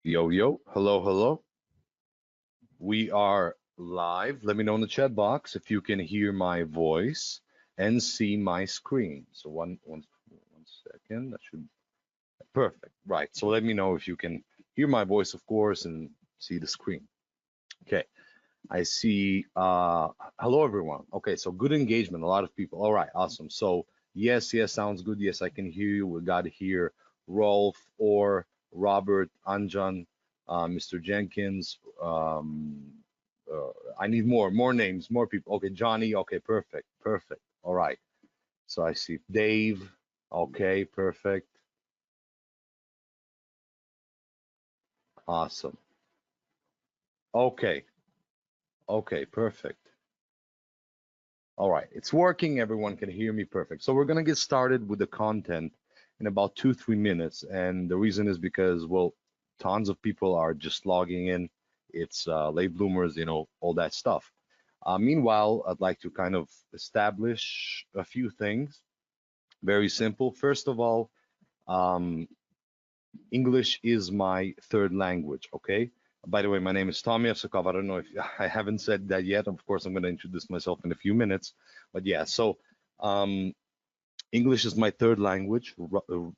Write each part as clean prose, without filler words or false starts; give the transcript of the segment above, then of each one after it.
Yo, yo, hello, hello. We are live. Let me know in the chat box if you can hear my voice and see my screen. So one second, that should, perfect. Right, so let me know if you can hear my voice, of course, and see the screen. Okay, I see, hello, everyone. Okay, so good engagement, a lot of people. All right, awesome. So yes, sounds good. Yes, I can hear you. We got here Rolf, or Robert, Anjan, Mr. Jenkins. I need more names, more people. Okay, Johnny. Okay, perfect. All right. So I see Dave. Okay, perfect. Awesome. Okay, perfect. All right, it's working. Everyone can hear me perfect. So we're gonna get started with the content in about 2-3 minutes, and the reason is because, well, tons of people are just logging in. It's late bloomers, all that stuff. Meanwhile, I'd like to kind of establish a few things. Very simple. First of all, English is my third language, okay? By the way, my name is Tommy Evsakov. I don't know if I haven't said that yet. Of course, I'm going to introduce myself in a few minutes. But yeah, so English is my third language.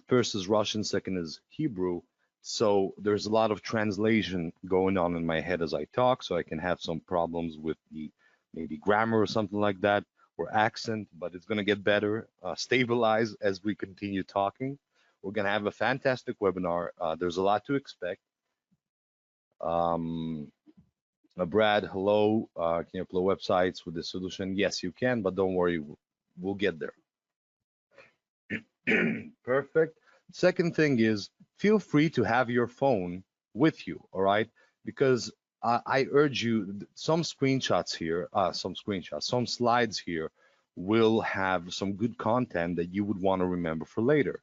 First is Russian, second is Hebrew. So there's a lot of translation going on in my head as I talk, so I can have some problems with the maybe grammar or something like that, or accent, but it's going to get better, stabilize as we continue talking. We're going to have a fantastic webinar. There's a lot to expect. Brad, hello. Can you upload websites with the solution? Yes, you can, but don't worry, we'll get there. Perfect. Second thing is, feel free to have your phone with you, all right? Because I urge you, some slides here will have some good content that you would want to remember for later.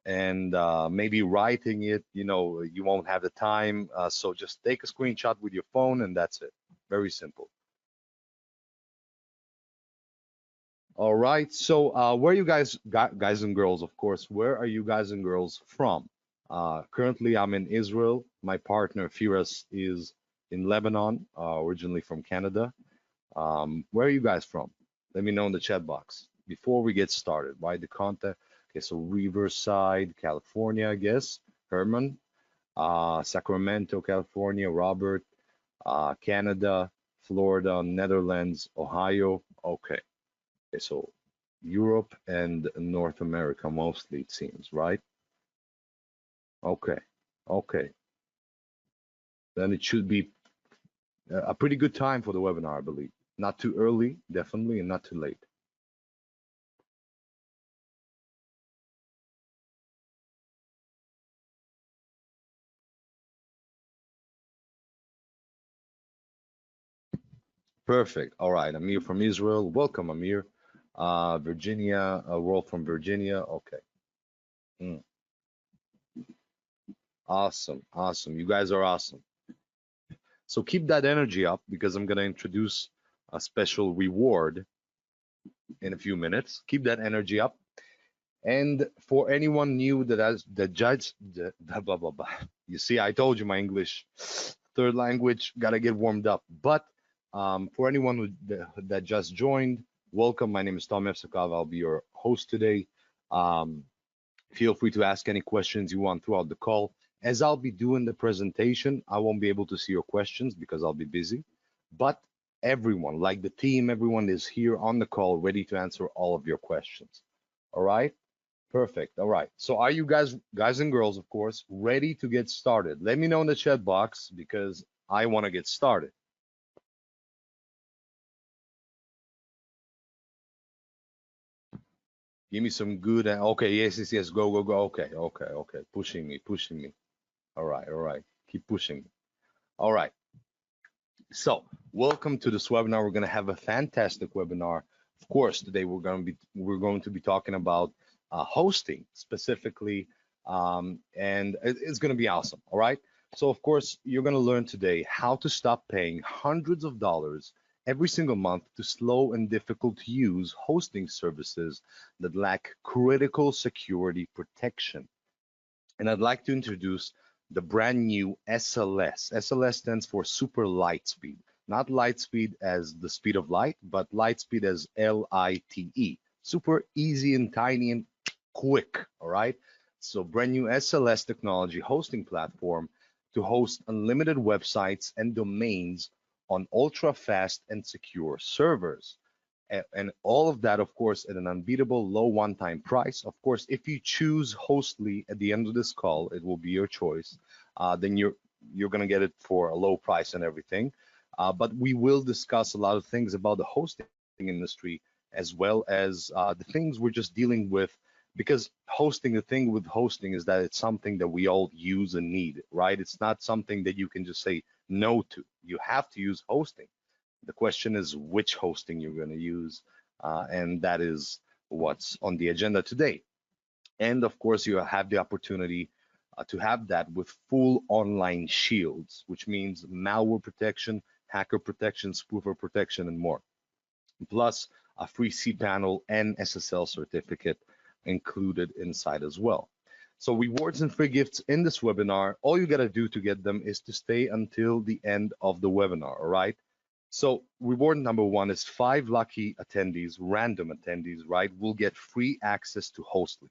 And maybe writing it, you won't have the time. So just take a screenshot with your phone and that's it. Very simple. All right, so where are you guys and girls, of course, where are you guys and girls from? Currently, I'm in Israel. My partner, Firas, is in Lebanon, originally from Canada. Where are you guys from? Let me know in the chat box before we get started. Why the contact? Okay, so Riverside, California, I guess. Herman, Sacramento, California. Robert, Canada, Florida, Netherlands, Ohio. Okay. Okay, so Europe and North America mostly, it seems, right? Okay, then it should be a pretty good time for the webinar, I believe. Not too early, definitely, and not too late. Perfect. All right, Amir from Israel. Welcome, Amir. Virginia, World from Virginia. Okay. Awesome. You guys are awesome. So keep that energy up because I'm going to introduce a special reward in a few minutes. Keep that energy up. And for anyone new you see, I told you my English third language gotta get warmed up. But for anyone that just joined, welcome. My name is Tom Evsakov. I'll be your host today. Feel free to ask any questions you want throughout the call. As I'll be doing the presentation, I won't be able to see your questions because I'll be busy. But everyone, like the team, everyone is here on the call ready to answer all of your questions. All right? Perfect. All right. So are you guys and girls, of course, ready to get started? Let me know in the chat box because I want to get started. Give me some good. Okay. Yes. Go. Okay. Pushing me. All right. Keep pushing me. All right. So welcome to this webinar. We're going to have a fantastic webinar. Of course, today we're going to be talking about hosting specifically, and it's going to be awesome. All right. So of course, you're going to learn today how to stop paying hundreds of dollars every single month to slow and difficult to use hosting services that lack critical security protection. And I'd like to introduce the brand new SLS. SLS stands for super light speed, not light speed as the speed of light, but light speed as LITE. Super easy and tiny and quick, all right? So brand new SLS technology hosting platform to host unlimited websites and domains on ultra fast and secure servers. And all of that, of course, at an unbeatable low one-time price. Of course, if you choose Hostly at the end of this call, it will be your choice. Then you're gonna get it for a low price and everything. But we will discuss a lot of things about the hosting industry as well as the things we're just dealing with. Because the thing with hosting is that it's something that we all use and need, right? It's not something that you can just say no to. You have to use hosting. The question is which hosting you're going to use, and that is what's on the agenda today. And of course, you have the opportunity to have that with full online shields, which means malware protection, hacker protection, spoofer protection, and more. Plus a free cPanel and SSL certificate included inside as well. So rewards and free gifts in this webinar, all you got to do to get them is to stay until the end of the webinar, all right? So reward number one is 5 lucky attendees, random attendees, right, will get free access to Hostly,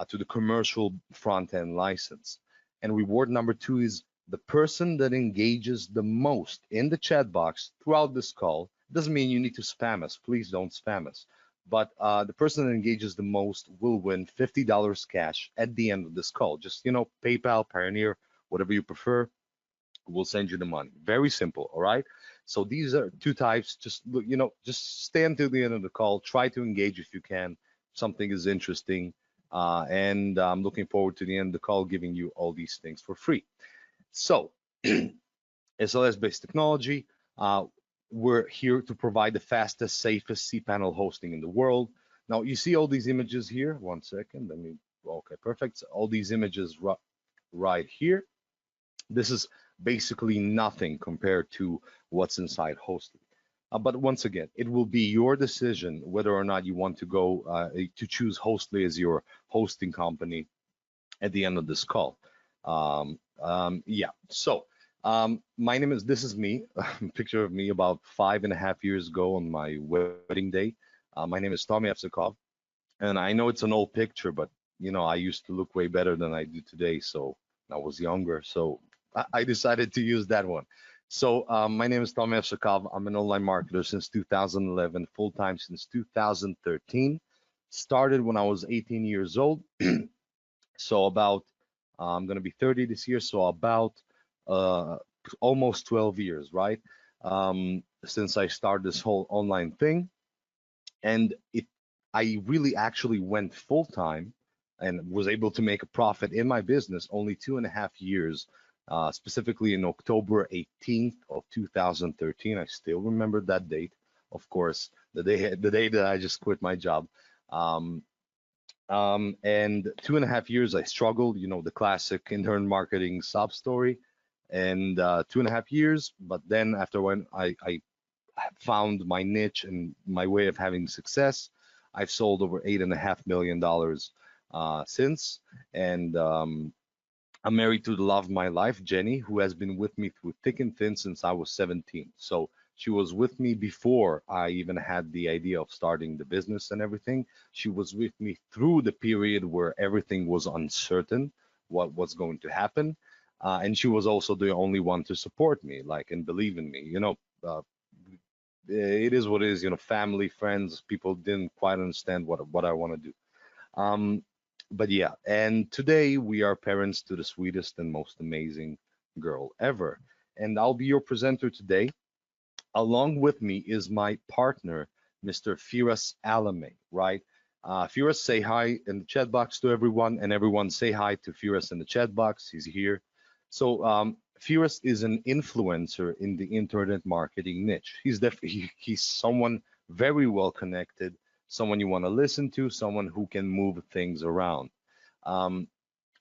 to the commercial front-end license. And reward number 2 is the person that engages the most in the chat box throughout this call. Doesn't mean you need to spam us. Please don't spam us. But the person that engages the most will win $50 cash at the end of this call. Just, PayPal, Pioneer, whatever you prefer, we'll send you the money. Very simple, all right? So these are 2 types. Just just stay until the end of the call. Try to engage if you can. Something is interesting, and I'm looking forward to the end of the call, giving you all these things for free. So SLS-based technology. We're here to provide the fastest, safest cPanel hosting in the world. Now you see all these images here. One second. Okay, perfect. So all these images right here. This is basically nothing compared to what's inside Hostly. But once again, it will be your decision whether or not you want to go to choose Hostly as your hosting company at the end of this call. Yeah, so this is me, a picture of me about 5.5 years ago on my wedding day. My name is Tommy Evsikov, and I know it's an old picture, but I used to look way better than I do today, so I was younger, so I decided to use that one. So my name is Tommy Evsikov. I'm an online marketer since 2011, full-time since 2013. Started when I was 18 years old. So about, I'm going to be 30 this year, so about almost 12 years, right? Since I started this whole online thing. And I really actually went full-time and was able to make a profit in my business only 2.5 years, specifically in October 18th of 2013. I still remember that date, of course, the day that I just quit my job. And 2.5 years I struggled, the classic intern marketing sob story, and 2.5 years. But then after when I found my niche and my way of having success, I've sold over $8.5 million since, and I'm married to the love of my life, Jenny, who has been with me through thick and thin since I was 17. So she was with me before I even had the idea of starting the business and everything. She was with me through the period where everything was uncertain, what was going to happen. And she was also the only one to support me, and believe in me. It is what it is, family, friends, people didn't quite understand what I want to do. But yeah, and today we are parents to the sweetest and most amazing girl ever. And I'll be your presenter today. Along with me is my partner, Mr. Firas Alame, right? Firas, say hi in the chat box to everyone, and everyone say hi to Firas in the chat box. He's here. So Firas is an influencer in the internet marketing niche. He's someone very well connected, someone you want to listen to, someone who can move things around.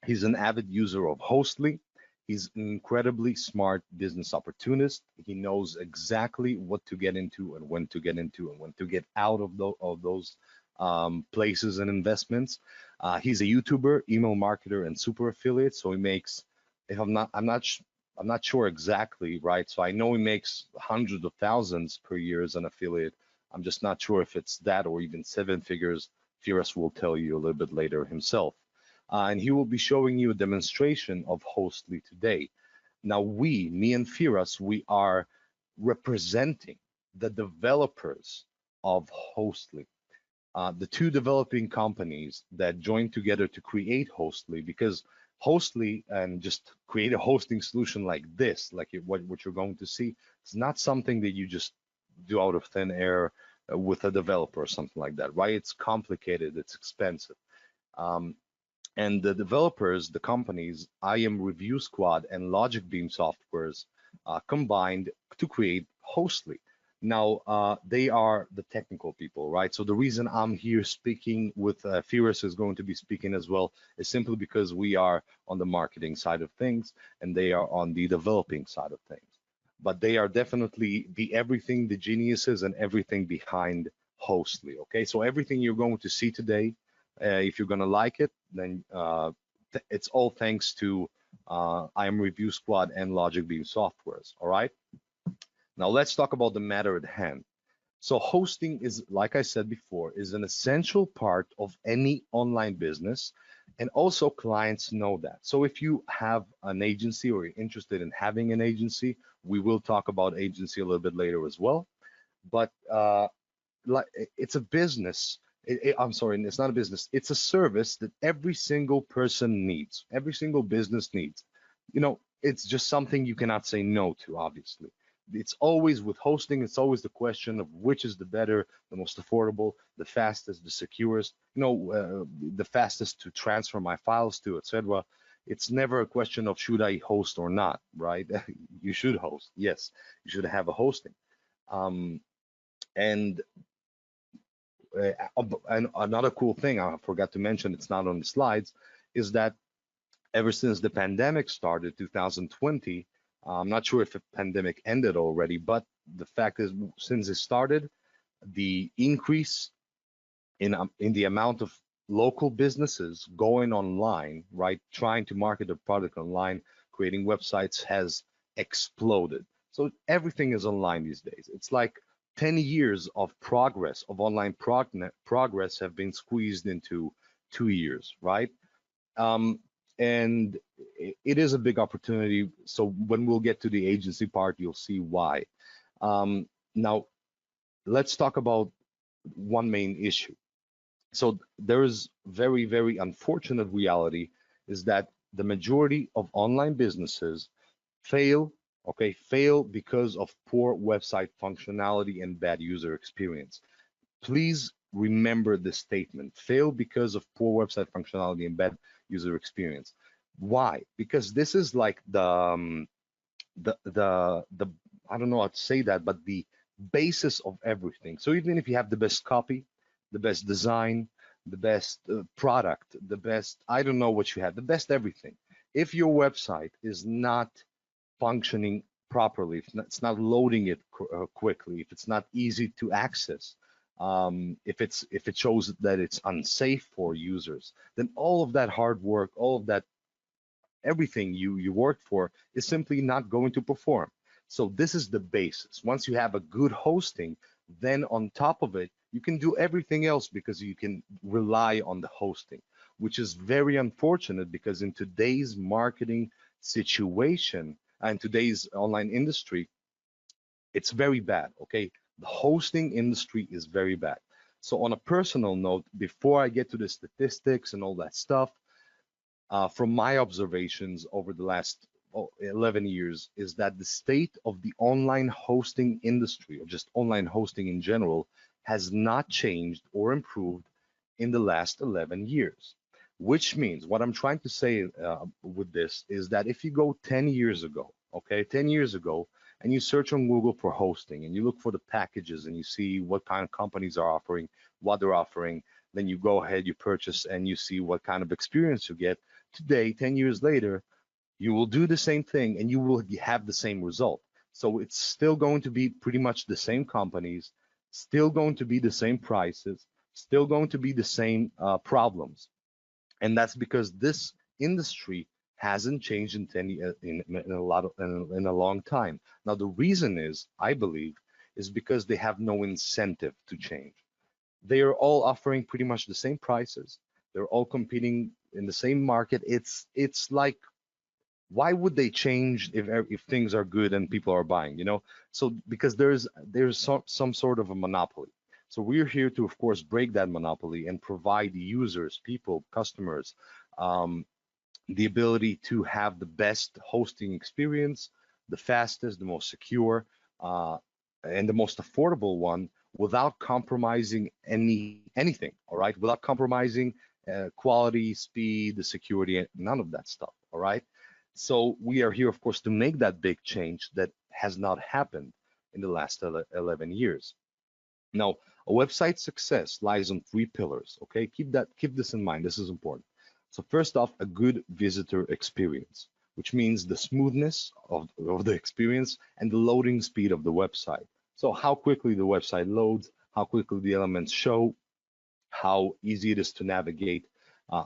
He's an avid user of Hostly. He's an incredibly smart business opportunist. He knows exactly what to get into and when to get into and when to get out of those places and investments. He's a YouTuber, email marketer, and super affiliate. So he makes if I'm not sure exactly, right? So I know he makes hundreds of thousands per year as an affiliate. I'm just not sure if it's that or even seven figures. Firas will tell you a little bit later himself. And he will be showing you a demonstration of Hostly today. Now, me and Firas, we are representing the developers of Hostly, the two developing companies that joined together to create Hostly, because Hostly and just create a hosting solution like this, like what you're going to see, it's not something that you just do out of thin air with a developer or something like that, right? It's complicated, it's expensive. Um, and the developers, the companies, IMReviewSquad and LogicBeam softwares combined to create Hostly. Now, they are the technical people, right? So the reason I'm here speaking with Firas is going to be speaking as well is simply because we are on the marketing side of things and they are on the developing side of things. But they are definitely the everything, the geniuses and everything behind Hostly, okay? So everything you're going to see today, if you're going to like it, then it's all thanks to IMReviewSquad and LogicBeam softwares, all right? Now let's talk about the matter at hand. So hosting is, like I said before, is an essential part of any online business, and also clients know that. So if you have an agency or you're interested in having an agency, we will talk about agency a little bit later as well. But like it's a business. I'm sorry, it's not a business. It's a service that every single person needs. Every single business needs. You know, it's just something you cannot say no to, obviously. It's always with hosting, it's always the question of which is the better, the most affordable, the fastest, the securest, the fastest to transfer my files to, etc. It's never a question of should I host or not, right? You should host. Yes, you should have a hosting. Um, and and another cool thing I forgot to mention, it's not on the slides, is that ever since the pandemic started, 2020, I'm not sure if the pandemic ended already, but the fact is, since it started, the increase in the amount of local businesses going online, right, trying to market their product online, creating websites has exploded. So everything is online these days. It's like 10 years of progress, of online progress have been squeezed into 2 years, right? Um, and it is a big opportunity. So when we'll get to the agency part, you'll see why. Now, let's talk about one main issue. So there is very, very unfortunate reality is that the majority of online businesses fail, okay, fail because of poor website functionality and bad user experience. Please remember this statement, fail because of poor website functionality and bad user experience. Why? Because this is like the I don't know how to say that, but the basis of everything. So even if you have the best copy, the best design, the best product, the best, I don't know what you have, the best everything. If your website is not functioning properly, if it's not loading it quickly, if it's not easy to access, if it shows that it's unsafe for users, then all of that hard work, all of that everything you worked for is simply not going to perform. So this is the basis. Once you have a good hosting, then on top of it, you can do everything else because you can rely on the hosting, which is very unfortunate because in today's marketing situation and today's online industry, it's very bad, okay? The hosting industry is very bad. So on a personal note, before I get to the statistics and all that stuff, from my observations over the last 11 years is that the state of the online hosting industry, or just online hosting in general, has not changed or improved in the last 11 years. Which means what I'm trying to say with this is that if you go 10 years ago, okay, 10 years ago, and you search on Google for hosting and you look for the packages and you see what kind of companies are offering, what they're offering, then you go ahead, you purchase, and you see what kind of experience you get. Today, 10 years later, you will do the same thing and you will have the same result. So it's still going to be pretty much the same companies, still going to be the same prices, still going to be the same problems. And that's because this industry hasn't changed in 10 in a long time. Now the reason is, I believe, is because they have no incentive to change. They are all offering pretty much the same prices. They're all competing in the same market. It's like, why would they change if things are good and people are buying, you know? So because there's some sort of a monopoly. So we're here to, of course, break that monopoly and provide users, people, customers, um, the ability to have the best hosting experience, the fastest, the most secure, uh, and the most affordable one without compromising anything. All right, without compromising quality, speed, the security, none of that stuff. All right. So we are here, of course, to make that big change that has not happened in the last 11 years. Now, a website success lies on three pillars. Okay, keep this in mind. This is important. So first off, a good visitor experience, which means the smoothness of the experience and the loading speed of the website. So how quickly the website loads, how quickly the elements show, how easy it is to navigate,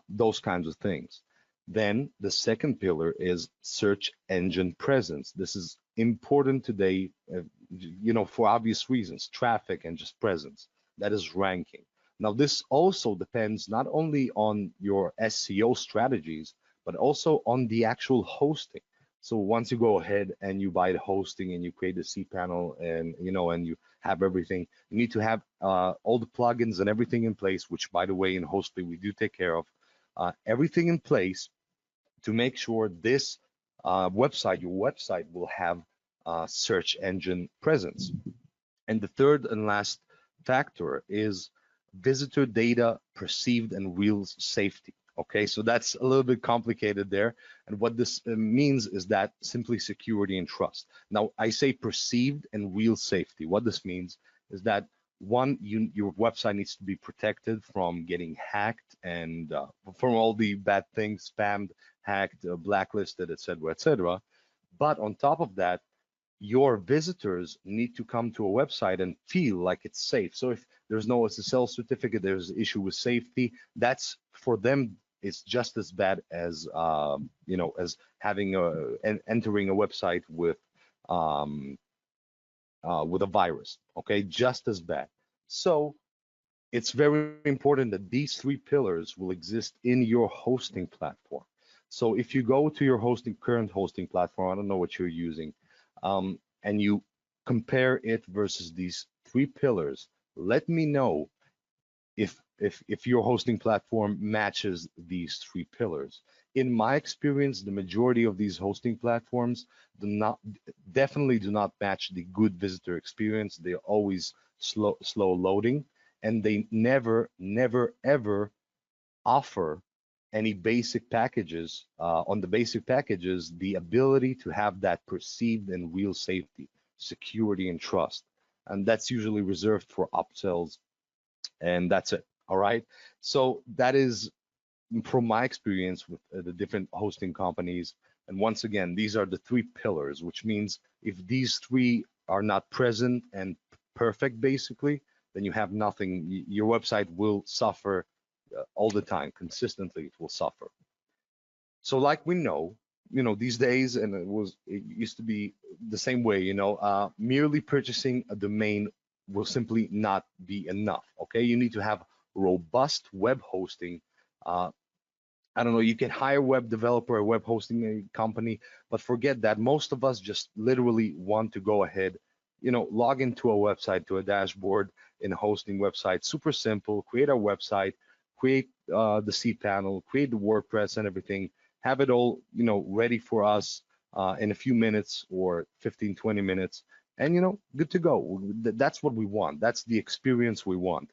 those kinds of things. Then the second pillar is search engine presence. This is important today, for obvious reasons, traffic and just presence. That is ranking. Now, this also depends not only on your SEO strategies, but also on the actual hosting. So once you go ahead and you buy the hosting and you create the cPanel and you have everything, you need to have all the plugins and everything in place, which, by the way, in Hostly we do take care of everything in place to make sure this your website will have search engine presence. And the third and last factor is visitor data perceived and real safety. Okay, so that's a little bit complicated there. And what this means is that simply security and trust. Now, I say perceived and real safety. What this means is that one, your website needs to be protected from getting hacked and from all the bad things, spammed, hacked, blacklisted, etc., etc. But on top of that, your visitors need to come to a website and feel like it's safe. So if there's no SSL certificate, there's an issue with safety, that's for them, it's just as bad as as having and entering a website with a virus. Okay, just as bad. So it's very important that these three pillars will exist in your hosting platform. So if you go to your current hosting platform, I don't know what you're using, and you compare it versus these three pillars, let me know if your hosting platform matches these three pillars. In my experience, the majority of these hosting platforms definitely do not match the good visitor experience. They're always slow loading, and they never ever offer any basic packages, on the basic packages, the ability to have that perceived and real safety, security, and trust. And that's usually reserved for upsells, and that's it. All right. So that is from my experience with the different hosting companies. And once again, these are the three pillars, which means if these three are not present and perfect, basically, then you have nothing. Your website will suffer all the time, consistently. It will suffer. So, like we know, these days, and it used to be the same way. Merely purchasing a domain will simply not be enough. Okay, you need to have robust web hosting. I don't know, you can hire a web developer, a web hosting company, but forget that. Most of us just literally want to go ahead, log into a website, to a dashboard in a hosting website. Super simple. Create our website, create the cPanel, create the WordPress and everything. Have it all, ready for us in a few minutes or 15, 20 minutes, and good to go. That's what we want. That's the experience we want.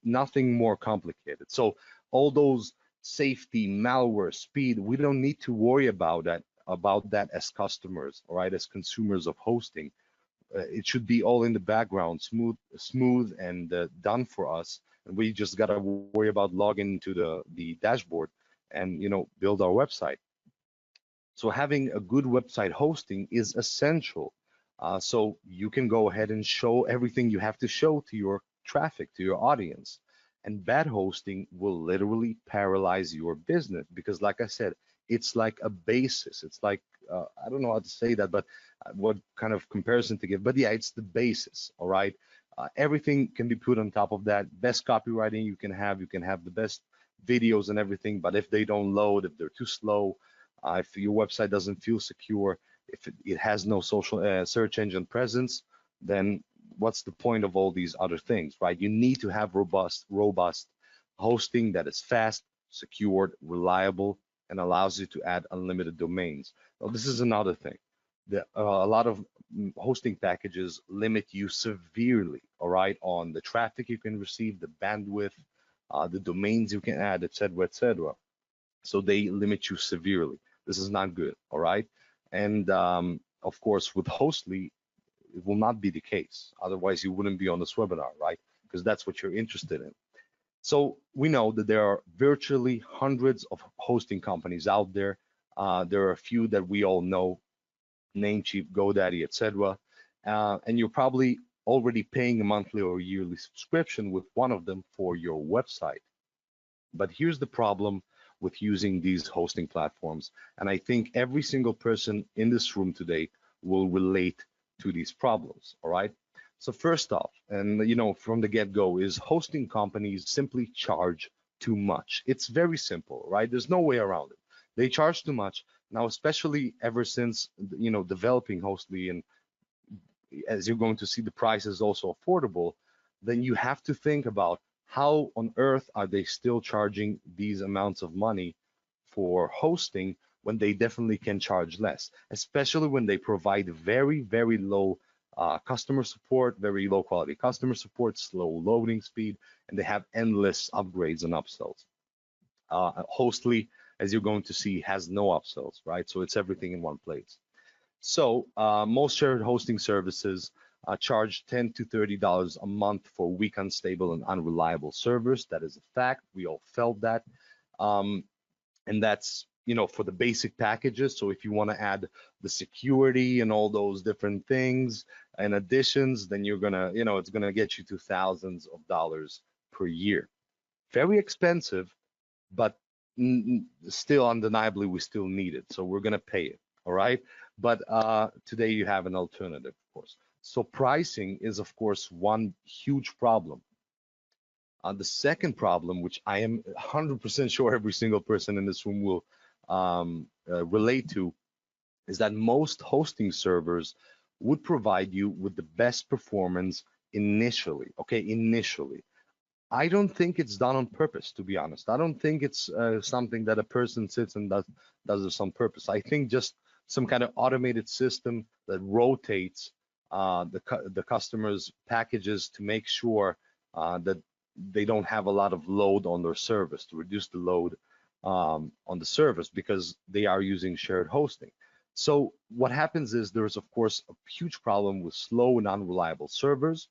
Nothing more complicated. So all those safety, malware, speed, we don't need to worry about that as customers, all right, as consumers of hosting. It should be all in the background, smooth and done for us, and we just got to worry about logging into the dashboard and build our website. So having a good website hosting is essential, so you can go ahead and show everything you have to show to your traffic, to your audience. And bad hosting will literally paralyze your business because, like I said, it's like a basis. It's like, I don't know how to say that, but what kind of comparison to give. But yeah, it's the basis, all right? Everything can be put on top of that. Best copywriting you can have the best videos and everything, but if they don't load, if they're too slow, if your website doesn't feel secure, if it has no social search engine presence, then what's the point of all these other things, right? You need to have robust hosting that is fast, secured, reliable, and allows you to add unlimited domains. Now, this is another thing. A lot of hosting packages limit you severely, all right, on the traffic you can receive, the bandwidth, the domains you can add, etc., etc. So they limit you severely. This is not good, all right? And of course, with Hostly, it will not be the case. Otherwise, you wouldn't be on this webinar, right? Because that's what you're interested in. So we know that there are virtually hundreds of hosting companies out there. There are a few that we all know, Namecheap, GoDaddy, etc. And you're probably already paying a monthly or yearly subscription with one of them for your website. But here's the problem with using these hosting platforms. And I think every single person in this room today will relate to these problems, all right? So first off, and from the get-go, is hosting companies simply charge too much. It's very simple, right? There's no way around it. They charge too much. Now, especially ever since, developing Hostly, and as you're going to see, the price is also affordable, then you have to think about how on earth are they still charging these amounts of money for hosting when they definitely can charge less, especially when they provide very, very low customer support, very low quality customer support, slow loading speed, and they have endless upgrades and upsells. Hostly, as you're going to see, has no upsells, right? So it's everything in one place. So most shared hosting services charge $10 to $30 a month for weak, unstable, and unreliable servers. That is a fact. We all felt that. And that's, for the basic packages. So if you want to add the security and all those different things and additions, then you're gonna, it's gonna get you to thousands of dollars per year. Very expensive, but still undeniably we still need it. So we're gonna pay it, all right? But today you have an alternative, of course. So pricing is, of course, one huge problem. The second problem, which I am 100% sure every single person in this room will relate to, is that most hosting servers would provide you with the best performance initially, okay, initially. I don't think it's done on purpose, to be honest. I don't think it's something that a person sits and does this on purpose. I think just some kind of automated system that rotates the customer's packages to make sure that they don't have a lot of load on their service, to reduce the load on the service because they are using shared hosting. So what happens is there's, of course, a huge problem with slow and unreliable servers.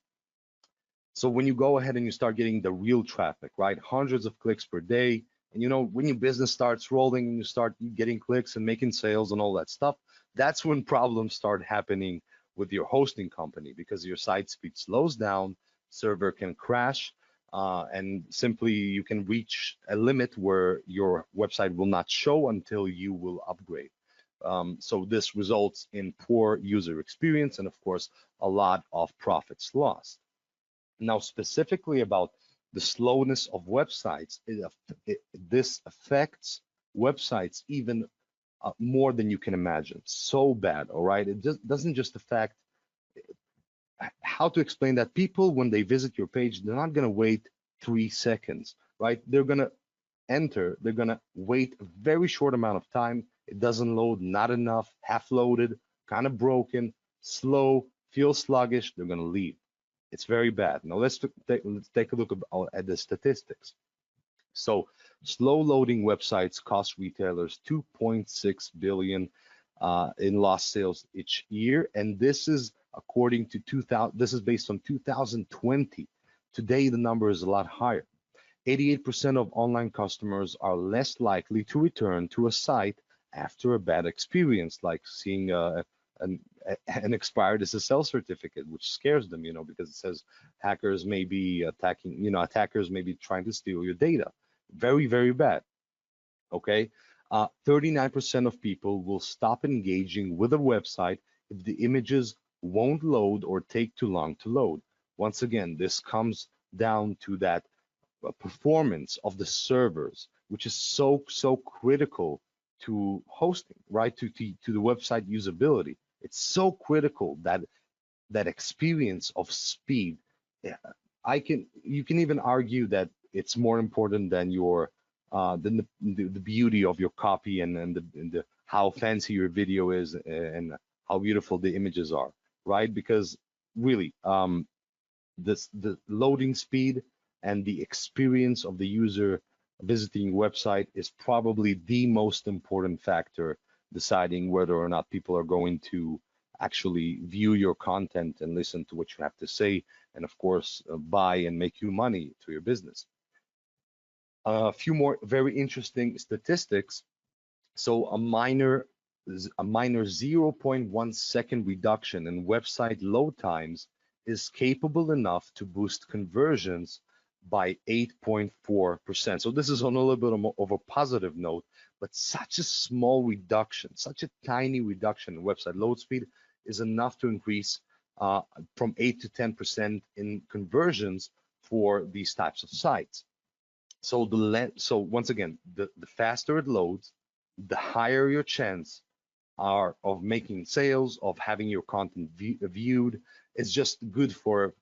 So when you go ahead and you start getting the real traffic, right, hundreds of clicks per day, and when your business starts rolling and you start getting clicks and making sales and all that stuff, that's when problems start happening with your hosting company because your site speed slows down, server can crash, and simply you can reach a limit where your website will not show until you will upgrade. So this results in poor user experience and, of course, a lot of profits lost. Now, specifically about the slowness of websites, this affects websites even more than you can imagine. So bad, all right? It just doesn't just affect. How to explain that? People, when they visit your page, they're not going to wait 3 seconds, right? They're going to enter, they're going to wait a very short amount of time. It doesn't load, not enough, half loaded, kind of broken, slow, feels sluggish, they're going to leave. It's very bad. Now let's take a look at the statistics. So slow loading websites cost retailers 2.6 billion in lost sales each year, and this is according to 2000. This is based on 2020. Today the number is a lot higher. 88% of online customers are less likely to return to a site after a bad experience, like seeing an expired SSL certificate, which scares them, because it says hackers may be attacking, attackers may be trying to steal your data. Very, very bad. Okay. 39% of people will stop engaging with a website if the images won't load or take too long to load. Once again, this comes down to that performance of the servers, which is so critical to hosting, right? To the website usability. It's so critical that experience of speed. You can even argue that it's more important than the beauty of your copy and the how fancy your video is and how beautiful the images are, right? Because really, the loading speed and the experience of the user visiting website is probably the most important factor deciding whether or not people are going to actually view your content and listen to what you have to say, and of course buy and make you money to your business. A few more very interesting statistics. So a minor 0.1 second reduction in website load times is capable enough to boost conversions by 8.4%. So this is on a little bit of a positive note, but such a small reduction, such a tiny reduction in website load speed is enough to increase from 8 to 10% in conversions for these types of sites. So once again, the faster it loads, the higher your chance are of making sales, of having your content viewed. It's just good for,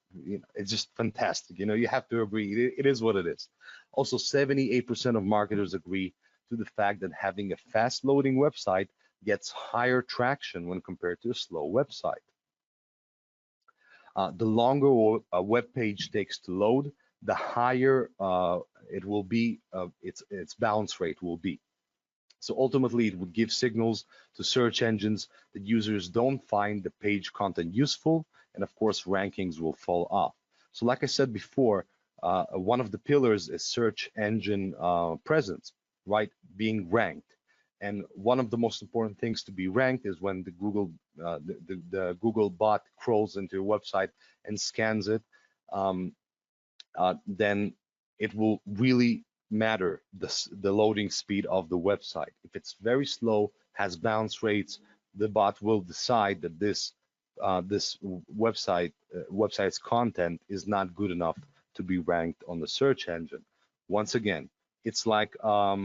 it's just fantastic. You have to agree, it is what it is. Also, 78% of marketers agree to the fact that having a fast loading website gets higher traction when compared to a slow website. The longer a web page takes to load, the higher it will be, its bounce rate will be. So ultimately, it would give signals to search engines that users don't find the page content useful, and of course, rankings will fall off. So like I said before, one of the pillars is search engine presence, right? Being ranked. And one of the most important things to be ranked is when the Google bot crawls into your website and scans it, then it will really matter the loading speed of the website. If it's very slow, has bounce rates, the bot will decide that this website's content is not good enough to be ranked on the search engine. Once again, it's like a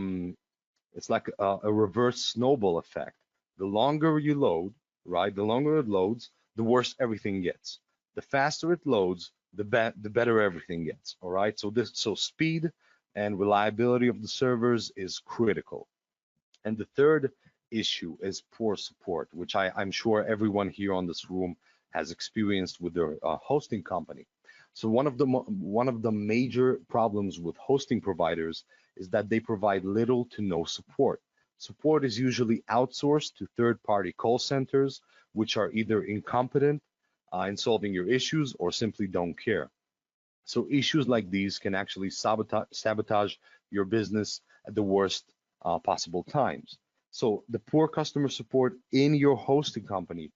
reverse snowball effect. The longer you load, right? The longer it loads, the worse everything gets. The faster it loads, the better everything gets. All right. So speed and reliability of the servers is critical. And the third issue is poor support, which I'm sure everyone here on this room has experienced with their hosting company. So one of the major problems with hosting providers is that they provide little to no support. Support is usually outsourced to third-party call centers, which are either incompetent in solving your issues or simply don't care. So issues like these can actually sabotage your business at the worst possible times. So the poor customer support in your hosting company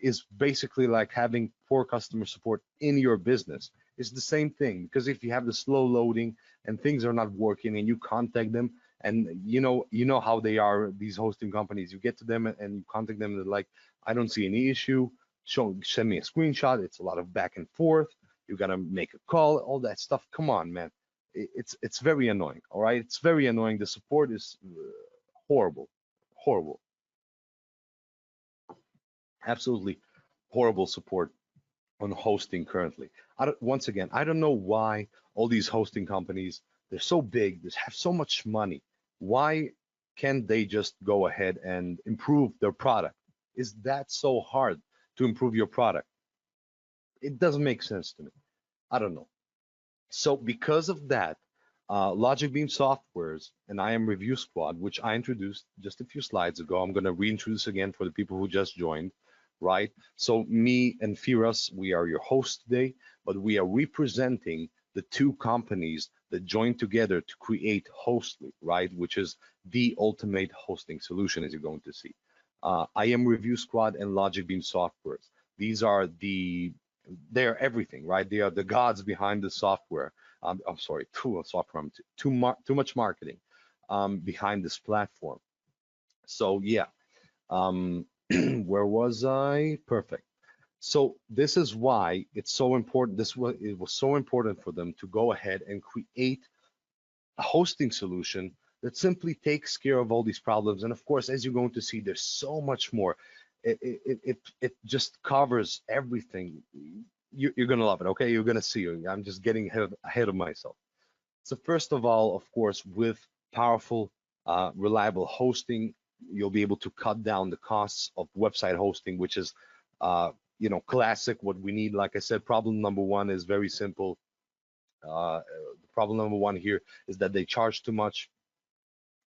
is basically like having poor customer support in your business. It's the same thing, because if you have the slow loading and things are not working and you contact them, and you know how they are, these hosting companies, you get to them and you contact them, they're like, I don't see any issue, send me a screenshot. It's a lot of back and forth. You gotta make a call, all that stuff. Come on, man. It's very annoying. All right, it's very annoying. The support is horrible. Absolutely horrible support on hosting currently. Once again, I don't know why all these hosting companies, they're so big, they have so much money. Why can't they just go ahead and improve their product? Is that so hard to improve your product? It doesn't make sense to me. I don't know. So because of that, LogicBeam Softwares and IMReviewSquad, which I introduced just a few slides ago, I'm going to reintroduce again for the people who just joined, right? So me and Firas, we are your hosts today, but we are representing the two companies that joined together to create Hostley, right? Which is the ultimate hosting solution, as you're going to see. IMReviewSquad and LogicBeam softwares. These are they're everything, right? They are the gods behind the software. I'm sorry, too much marketing behind this platform. So yeah, where was I? Perfect. So this is why it's so important. It was so important for them to go ahead and create a hosting solution that simply takes care of all these problems. And of course, as you're going to see, there's so much more. It just covers everything. You're gonna love it. Okay, you're gonna see. I'm just getting ahead of myself. So first of all, of course, with powerful, reliable hosting, you'll be able to cut down the costs of website hosting, which is, classic. What we need, like I said, problem number one is very simple. Problem number one here is that they charge too much,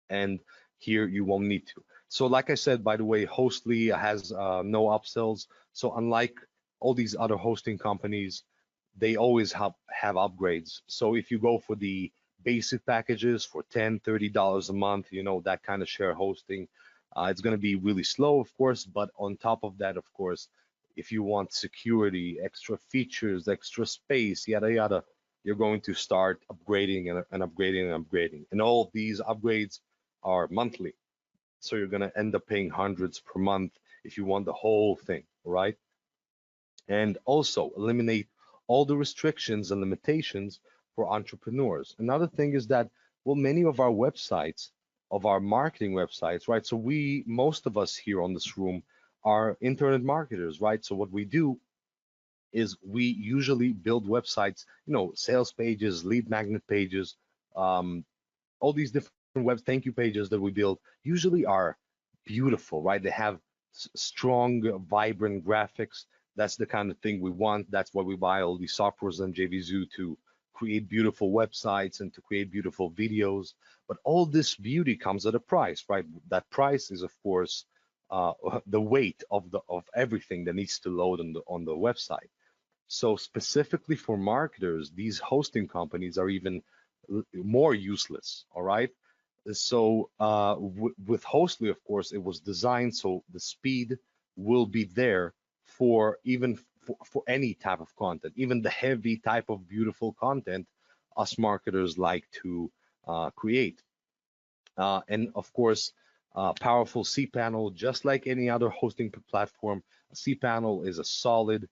and here you won't need to. So like I said, by the way, Hostly has no upsells. So unlike all these other hosting companies, they always have upgrades. So if you go for the basic packages for $10, $30 a month, that kind of share hosting, it's going to be really slow, of course. But on top of that, of course, if you want security, extra features, extra space, yada, yada, you're going to start upgrading and upgrading and upgrading. And all of these upgrades are monthly. So you're going to end up paying hundreds per month if you want the whole thing, right? And also eliminate all the restrictions and limitations for entrepreneurs. Another thing is that, well, many of our websites, of our marketing websites, right? So most of us here on this room are internet marketers, right? So what we do is we usually build websites, sales pages, lead magnet pages, all these different web thank you pages that we build usually are beautiful, right? They have strong, vibrant graphics. That's the kind of thing we want. That's why we buy all these softwares on JVZoo to create beautiful websites and to create beautiful videos. But all this beauty comes at a price, right? That price is, of course, the weight of everything that needs to load on the website. So specifically for marketers, these hosting companies are even more useless, all right? So with Hostly, of course, it was designed so the speed will be there for any type of content, even the heavy type of beautiful content us marketers like to create. And of course, powerful cPanel, just like any other hosting platform. cPanel is a solid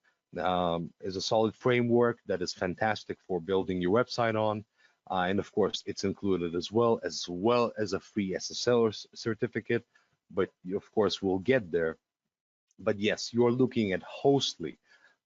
framework that is fantastic for building your website on. And of course, it's included as well as a free SSL certificate. But of course, we'll get there. But yes, you're looking at Hostly,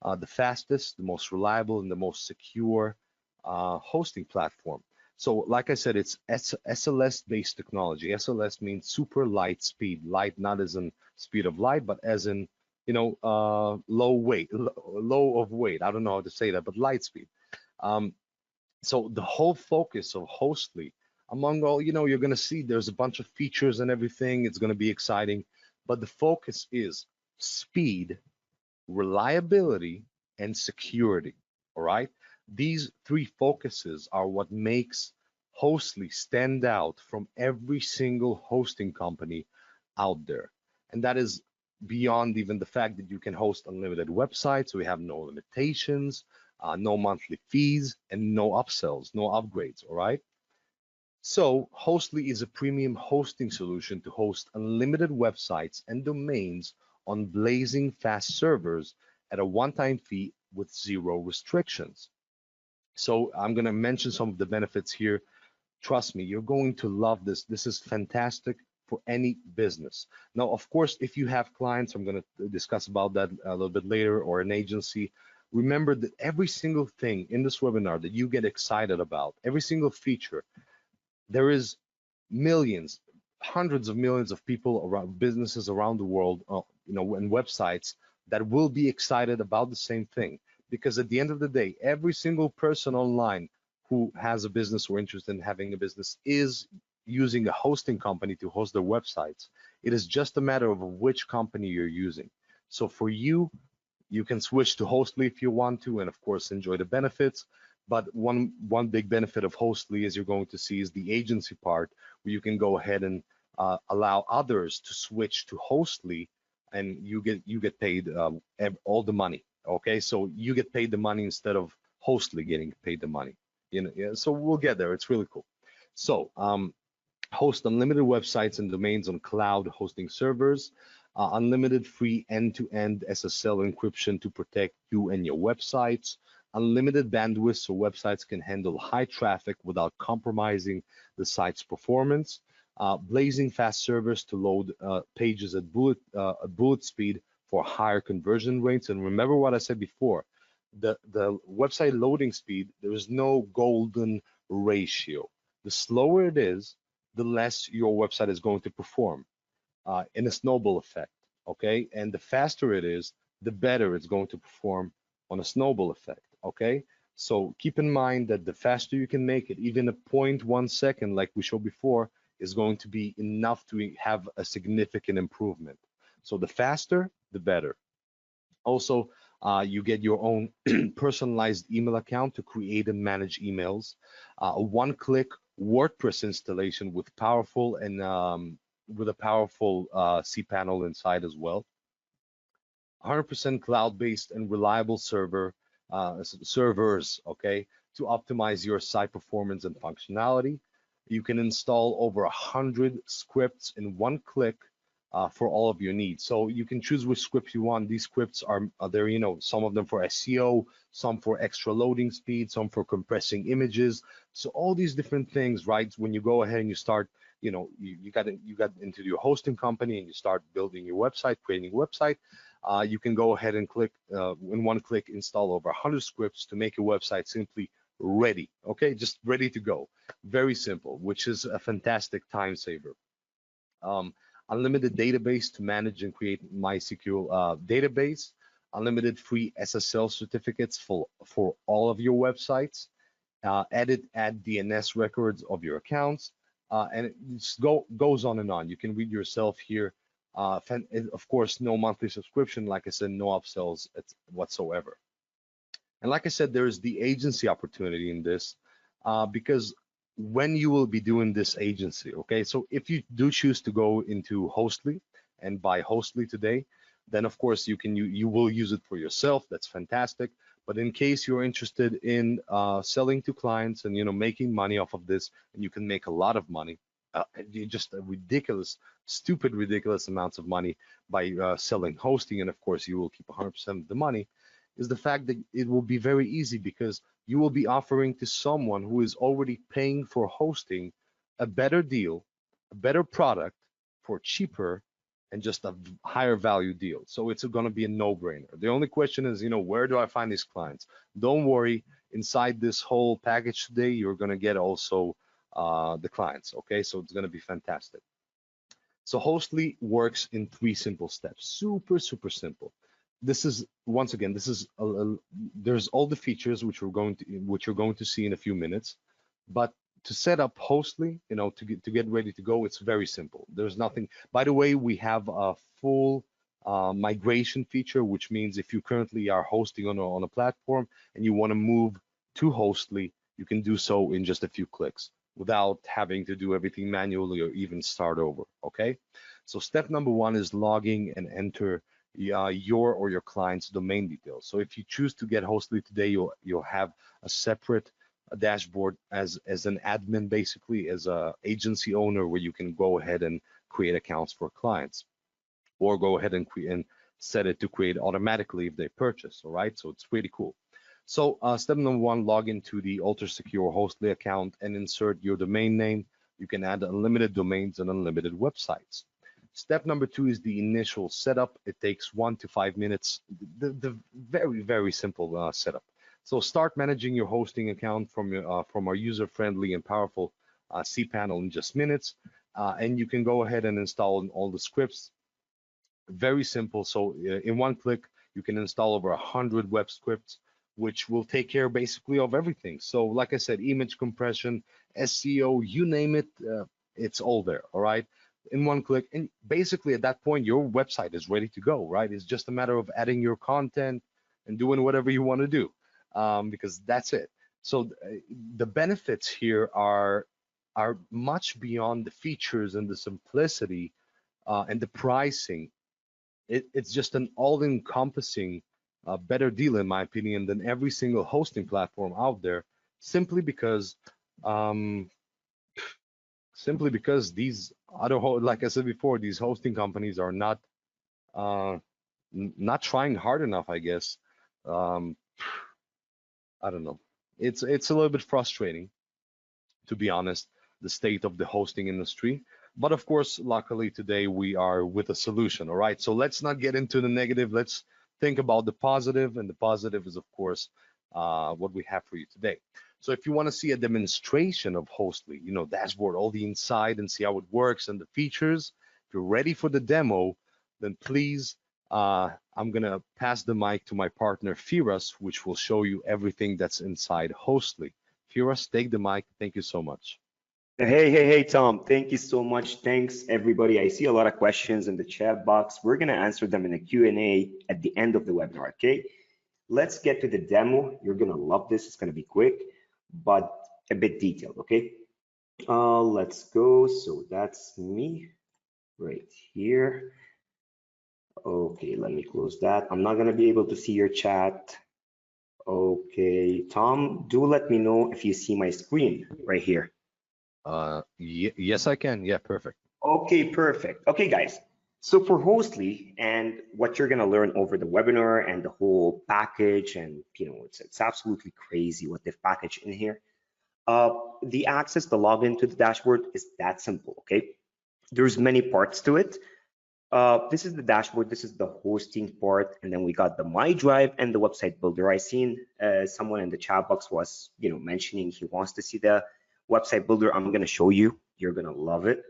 the fastest, the most reliable, and the most secure hosting platform. So like I said, it's SLS-based technology. SLS means super light speed. Light not as in speed of light, but as in, low of weight. I don't know how to say that, but light speed. So the whole focus of Hostly, among all, you're going to see there's a bunch of features and everything. It's going to be exciting, but the focus is speed, reliability, and security. All right. These three focuses are what makes Hostly stand out from every single hosting company out there. And that is beyond even the fact that you can host unlimited websites. So we have no limitations, no monthly fees, and no upsells, no upgrades. All right. So Hostly is a premium hosting solution to host unlimited websites and domains on blazing fast servers at a one-time fee with zero restrictions. So I'm going to mention some of the benefits here. Trust me, you're going to love this. This is fantastic for any business. Now, of course, if you have clients, I'm going to discuss about that a little bit later, or an agency, remember that every single thing in this webinar that you get excited about, every single feature, there is millions, hundreds of millions of people around, businesses around the world, and websites that will be excited about the same thing. Because at the end of the day, every single person online who has a business or interested in having a business is using a hosting company to host their websites. It is just a matter of which company you're using. So for you, you can switch to Hostly if you want to, and of course enjoy the benefits. But one big benefit of Hostly, as you're going to see, is the agency part, where you can go ahead and allow others to switch to Hostly, and you get paid all the money. Okay, so you get paid the money instead of Hostly getting paid the money. Yeah, so we'll get there. It's really cool. So host unlimited websites and domains on cloud hosting servers, unlimited free end-to-end SSL encryption to protect you and your websites, unlimited bandwidth so websites can handle high traffic without compromising the site's performance, blazing fast servers to load pages at bullet speed for higher conversion rates. And remember what I said before, the website loading speed, there is no golden ratio. The slower it is, the less your website is going to perform in a snowball effect, okay? And the faster it is, the better it's going to perform on a snowball effect, okay? So keep in mind that the faster you can make it, even a 0.1 second, like we showed before, is going to be enough to have a significant improvement. So the faster, the better. Also, you get your own personalized email account to create and manage emails. A one-click WordPress installation with powerful and with a powerful cPanel inside as well. 100% cloud-based and reliable servers, okay, to optimize your site performance and functionality. You can install over 100 scripts in one click for all of your needs. So you can choose which scripts you want. These scripts are there, you know, some of them for SEO, some for extra loading speed, some for compressing images. So all these different things, right? When you go ahead and you start, you know, you got into your hosting company and you start building your website, creating a website, you can go ahead and click in one click install over 100 scripts to make your website simply ready. Okay, just ready to go. Very simple, which is a fantastic time saver. Unlimited database to manage and create MySQL database, unlimited free SSL certificates for all of your websites, add DNS records of your accounts, and it just goes on and on. You can read yourself here. Of course, no monthly subscription, like I said, no upsells whatsoever. And like I said, there's the agency opportunity in this because when you will be doing this agency, okay, so if you do choose to go into Hostly and buy Hostly today, then of course you will use it for yourself. That's fantastic. But in case you're interested in selling to clients and, you know, making money off of this, and you can make a lot of money, just a ridiculous, stupid, ridiculous amounts of money by selling hosting, and of course you will keep 100% of the money, is the fact that it will be very easy because you will be offering to someone who is already paying for hosting a better deal, a better product for cheaper and just a higher value deal. So it's going to be a no-brainer. The only question is, you know, where do I find these clients? Don't worry, inside this whole package today, you're going to get also the clients, okay? So it's going to be fantastic. So Hostly works in 3 simple steps, super, super simple. This is, once again, this is there's all the features which you're going to see in a few minutes, but to set up Hostly, you know, to get ready to go, it's very simple. There's nothing. By the way, we have a full migration feature, which means if you currently are hosting on a platform and you want to move to Hostly, you can do so in just a few clicks without having to do everything manually or even start over. Okay, so step number 1 is logging and enter your or your client's domain details. So if you choose to get Hostly today, you'll have a separate dashboard as an admin, basically as a agency owner, where you can go ahead and create accounts for clients, or go ahead and set it to create automatically if they purchase. All right, so it's pretty cool. So step number 1, log into the ultra secure Hostly account and insert your domain name. You can add unlimited domains and unlimited websites. Step number 2 is the initial setup. It takes 1 to 5 minutes. The very, very simple setup. So start managing your hosting account from our user-friendly and powerful cPanel in just minutes, and you can go ahead and install all the scripts. Very simple. So in one click, you can install over 100 web scripts, which will take care basically of everything. So like I said, image compression, SEO, you name it, it's all there. All right, in one click, and basically at that point, your website is ready to go. Right, it's just a matter of adding your content and doing whatever you want to do. Because that's it. So the benefits here are are much beyond the features and the simplicity and the pricing. It's just an all-encompassing better deal, in my opinion, than every single hosting platform out there, simply because um, these like I said before, these hosting companies are uh, not trying hard enough, I guess. Um, I don't know. It's a little bit frustrating, to be honest, the state of the hosting industry. But of course, luckily today we are with a solution. All right. So let's not get into the negative. Let's think about the positive. And the positive is, of course, what we have for you today. So if you want to see a demonstration of Hostly, dashboard, all the inside and see how it works and the features, if you're ready for the demo, then please, I'm going to pass the mic to my partner, Firas, which will show you everything that's inside Hostly. Firas, take the mic. Thank you so much. Hey, Tom. Thank you so much. Thanks, everybody. I see a lot of questions in the chat box. We're going to answer them in a Q&A at the end of the webinar, okay? Let's get to the demo. You're going to love this. It's going to be quick, but a bit detailed, okay? Let's go. So that's me right here. Okay, let me close that. I'm not going to be able to see your chat. Okay, Tom, do let me know if you see my screen right here. Yes, I can. Yeah, perfect. Okay, perfect. Okay, guys. So for Hostly and what you're gonna learn over the webinar and the whole package, and it's absolutely crazy what they've packaged in here. The access, the login to the dashboard is that simple. Okay, there's many parts to it. This is the dashboard. This is the hosting part, and then we got the My Drive and the website builder. I seen someone in the chat box was mentioning he wants to see the website builder. I'm gonna show you. You're gonna love it.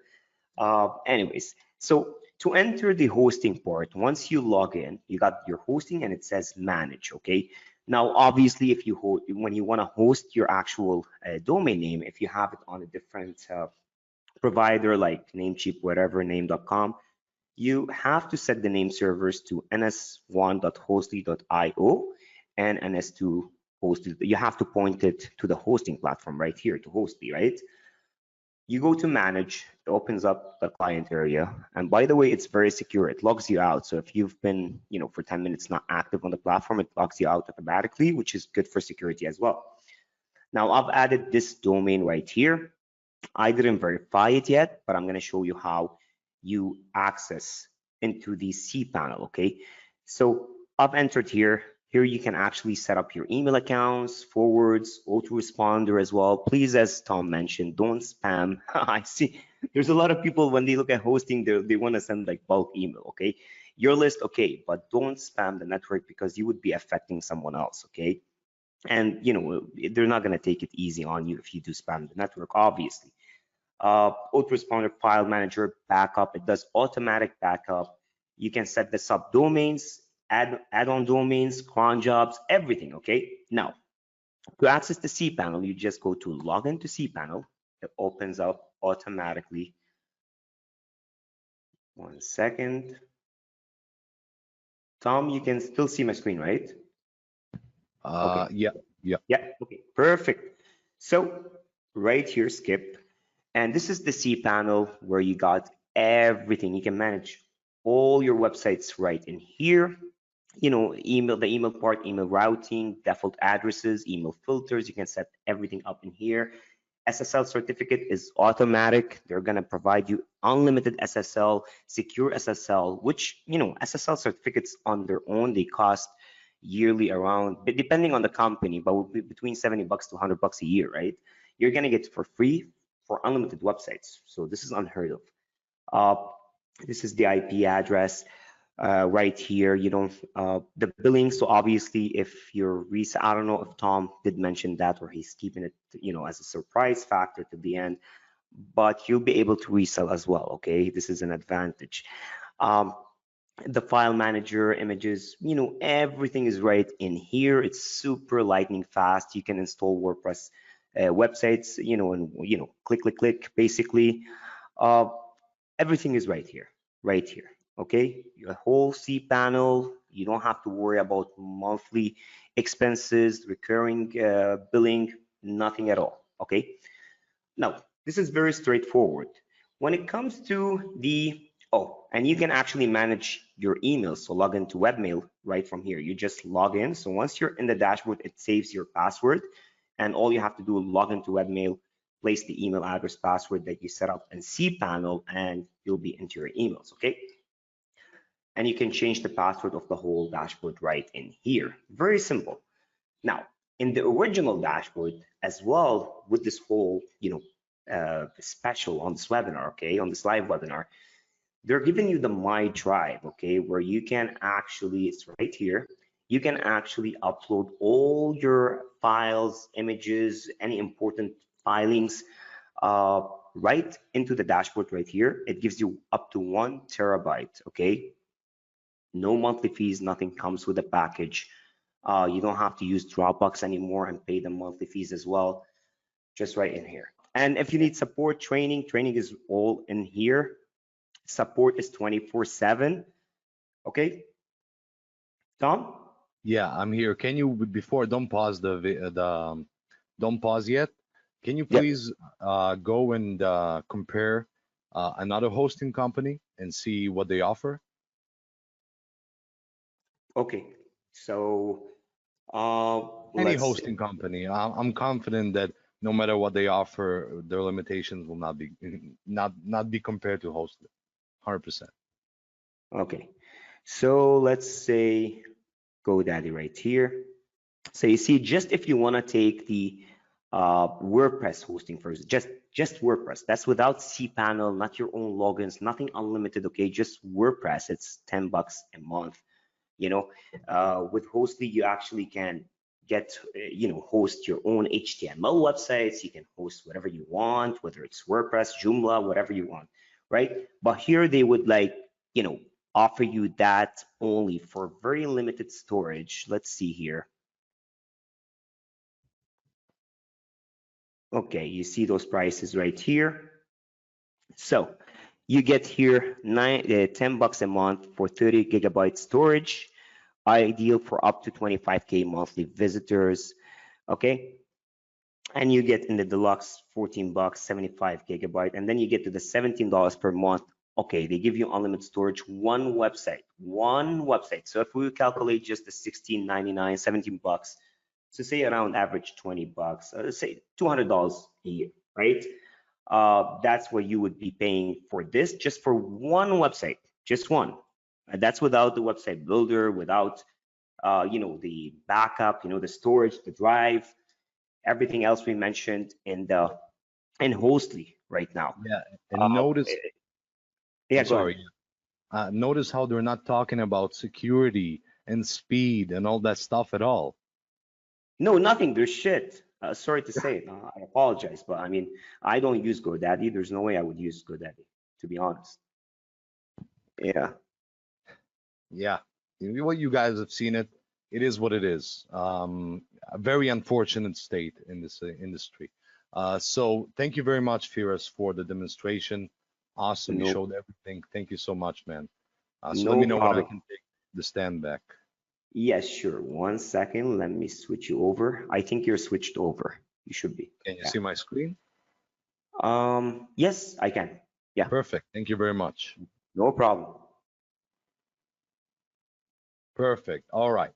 Anyways, so to enter the hosting part, once you log in, you got your hosting and it says manage, okay? Now, obviously, if you when you want to host your actual domain name, if you have it on a different provider like Namecheap, whatever, name.com, you have to set the name servers to ns1.hostly.io and ns2 hosted. You have to point it to the hosting platform right here to Hostly, right? You go to manage, it opens up the client area. And by the way, it's very secure. It logs you out. So if you've been, for 10 minutes not active on the platform, it logs you out automatically, which is good for security as well. Now I've added this domain right here. I didn't verify it yet, but I'm going to show you how you access into the cPanel, okay? So I've entered here. Here you can actually set up your email accounts, forwards, autoresponder as well. Please, as Tom mentioned, don't spam. I see there's a lot of people when they look at hosting, they want to send like bulk email, okay? Your list, okay, but don't spam the network because you would be affecting someone else, okay? And they're not going to take it easy on you if you do spam the network, obviously. Autoresponder, file manager, backup, it does automatic backup. You can set the subdomains, add-on domains, cron jobs, everything, okay? Now, to access the cPanel, you just go to login to cPanel. It opens up automatically. 1 second. Tom, you can still see my screen, right? Okay. Yeah. Okay, perfect. So right here, skip. And this is the cPanel where you got everything. You can manage all your websites right in here. The email part, email routing, default addresses, email filters. You can set everything up in here. SSL certificate is automatic. They're going to provide you unlimited SSL, secure SSL, which, SSL certificates on their own, they cost yearly around, depending on the company, but between $70 to $100 a year, right? You're going to get for free for unlimited websites. So this is unheard of. This is the IP address right here. The billing. So obviously, if you're I don't know if Tom did mention that or he's keeping it, as a surprise factor to the end, but you'll be able to resell as well. Okay, this is an advantage. The file manager, images, everything is right in here. It's super lightning fast. You can install WordPress websites, and click, basically. Everything is right here. Okay, your whole cPanel. You don't have to worry about monthly expenses, recurring billing, nothing at all. Okay. Now, This is very straightforward. When it comes to the, oh, and you can actually manage your emails. So log into webmail right from here. You just log in. So once you're in the dashboard, it saves your password. And all you have to do is log into webmail, place the email address password that you set up in cPanel, and you'll be into your emails, okay? And you can change the password of the whole dashboard right in here. Very simple. Now, in the original dashboard as well, with this whole, special on this webinar, okay, on this live webinar, they're giving you the My Drive, okay, where you can actually, it's right here, you can actually upload all your files, images, any important filings right into the dashboard right here. It gives you up to 1 terabyte, okay? No monthly fees, nothing comes with the package. You don't have to use Dropbox anymore and pay the monthly fees as well, just right in here. And if you need support, training is all in here. Support is 24/7. Okay, Tom? Yeah, I'm here. Can you, before, don't pause don't pause yet. Can you Yep. please go and compare another hosting company and see what they offer? Okay, so Any let's see. hosting company. I'm confident that no matter what they offer, their limitations will not be compared to Hostly. 100%. Okay, so let's say GoDaddy right here. So you see, just if you want to take the WordPress hosting first, just WordPress. That's without cPanel, not your own logins, nothing unlimited. Okay, just WordPress. It's $10 a month. With Hostly, you actually can get, host your own HTML websites. You can host whatever you want, whether it's WordPress, Joomla, whatever you want, right? But here they would offer you that only for very limited storage. Let's see here. Okay, you see those prices right here. So you get here $10 a month for 30 gigabyte storage, ideal for up to 25K monthly visitors. Okay, and you get in the deluxe $14, 75 gigabyte, and then you get to the $17 per month. Okay, they give you unlimited storage, one website. So if we calculate just the $16.99, $17, so say around average $20, let's say $200 a year, right? That's what you would be paying for this, just for one website, just one. And that's without the website builder, without the backup, the storage, the drive, everything else we mentioned in Hostly right now. Yeah, and Uh, notice, yeah, I'm go ahead. sorry. Notice how they're not talking about security and speed and all that stuff at all. No, nothing. There's shit. Sorry to say it. I apologize, but I mean, I don't use GoDaddy. There's no way I would use GoDaddy, to be honest. Yeah. Yeah, what you guys have seen it. It is what it is. A very unfortunate state in this industry. So thank you very much, Firas, for the demonstration. Awesome, you No, showed everything. Thank you so much, man. So let no me know when I problem. can take the stand back. Yes, sure. 1 second. Let me switch you over. I think you're switched over. You should be. Can you Yeah. see my screen? Yes, I can. Yeah, Perfect. Thank you very much. no problem. Perfect. All right.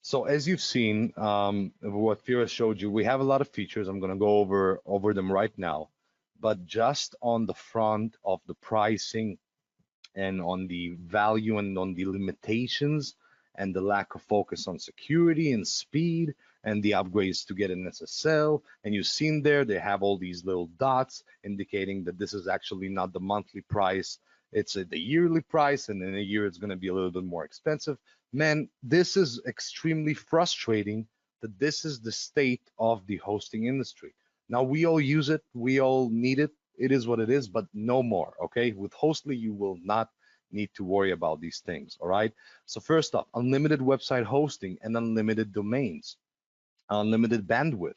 So as you've seen, what Firas showed you, we have a lot of features. I'm going to go over them right now. But just on the front of the pricing and on the value and on the limitations and the lack of focus on security and speed and the upgrades to get an SSL. And you've seen there, they have all these little dots indicating that this is actually not the monthly price. It's the yearly price, and in a year it's going to be a little bit more expensive. Man, this is extremely frustrating that this is the state of the hosting industry. Now, we all use it, we all need it. It is what it is, but no more, okay? With Hostly, you will not need to worry about these things, all right? So first off, unlimited website hosting and unlimited domains, unlimited bandwidth,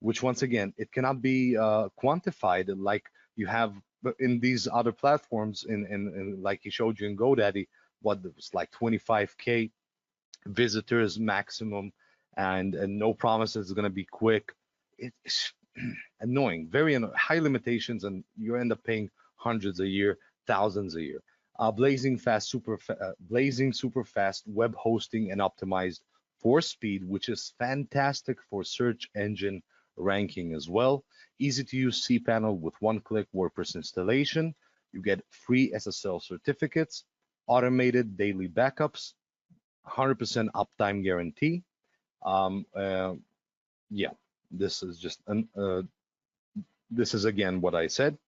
which once again, it cannot be quantified like you have in these other platforms, in like he showed you in GoDaddy, what was like 25K visitors maximum, and no promises it's going to be quick. annoying, high limitations, and you end up paying hundreds a year, thousands a year. Blazing super fast web hosting and optimized for speed, which is fantastic for search engine ranking as well. Easy to use cPanel with one-click WordPress installation. You get free SSL certificates, automated daily backups, 100% uptime guarantee. Yeah, this is just this is again what I said.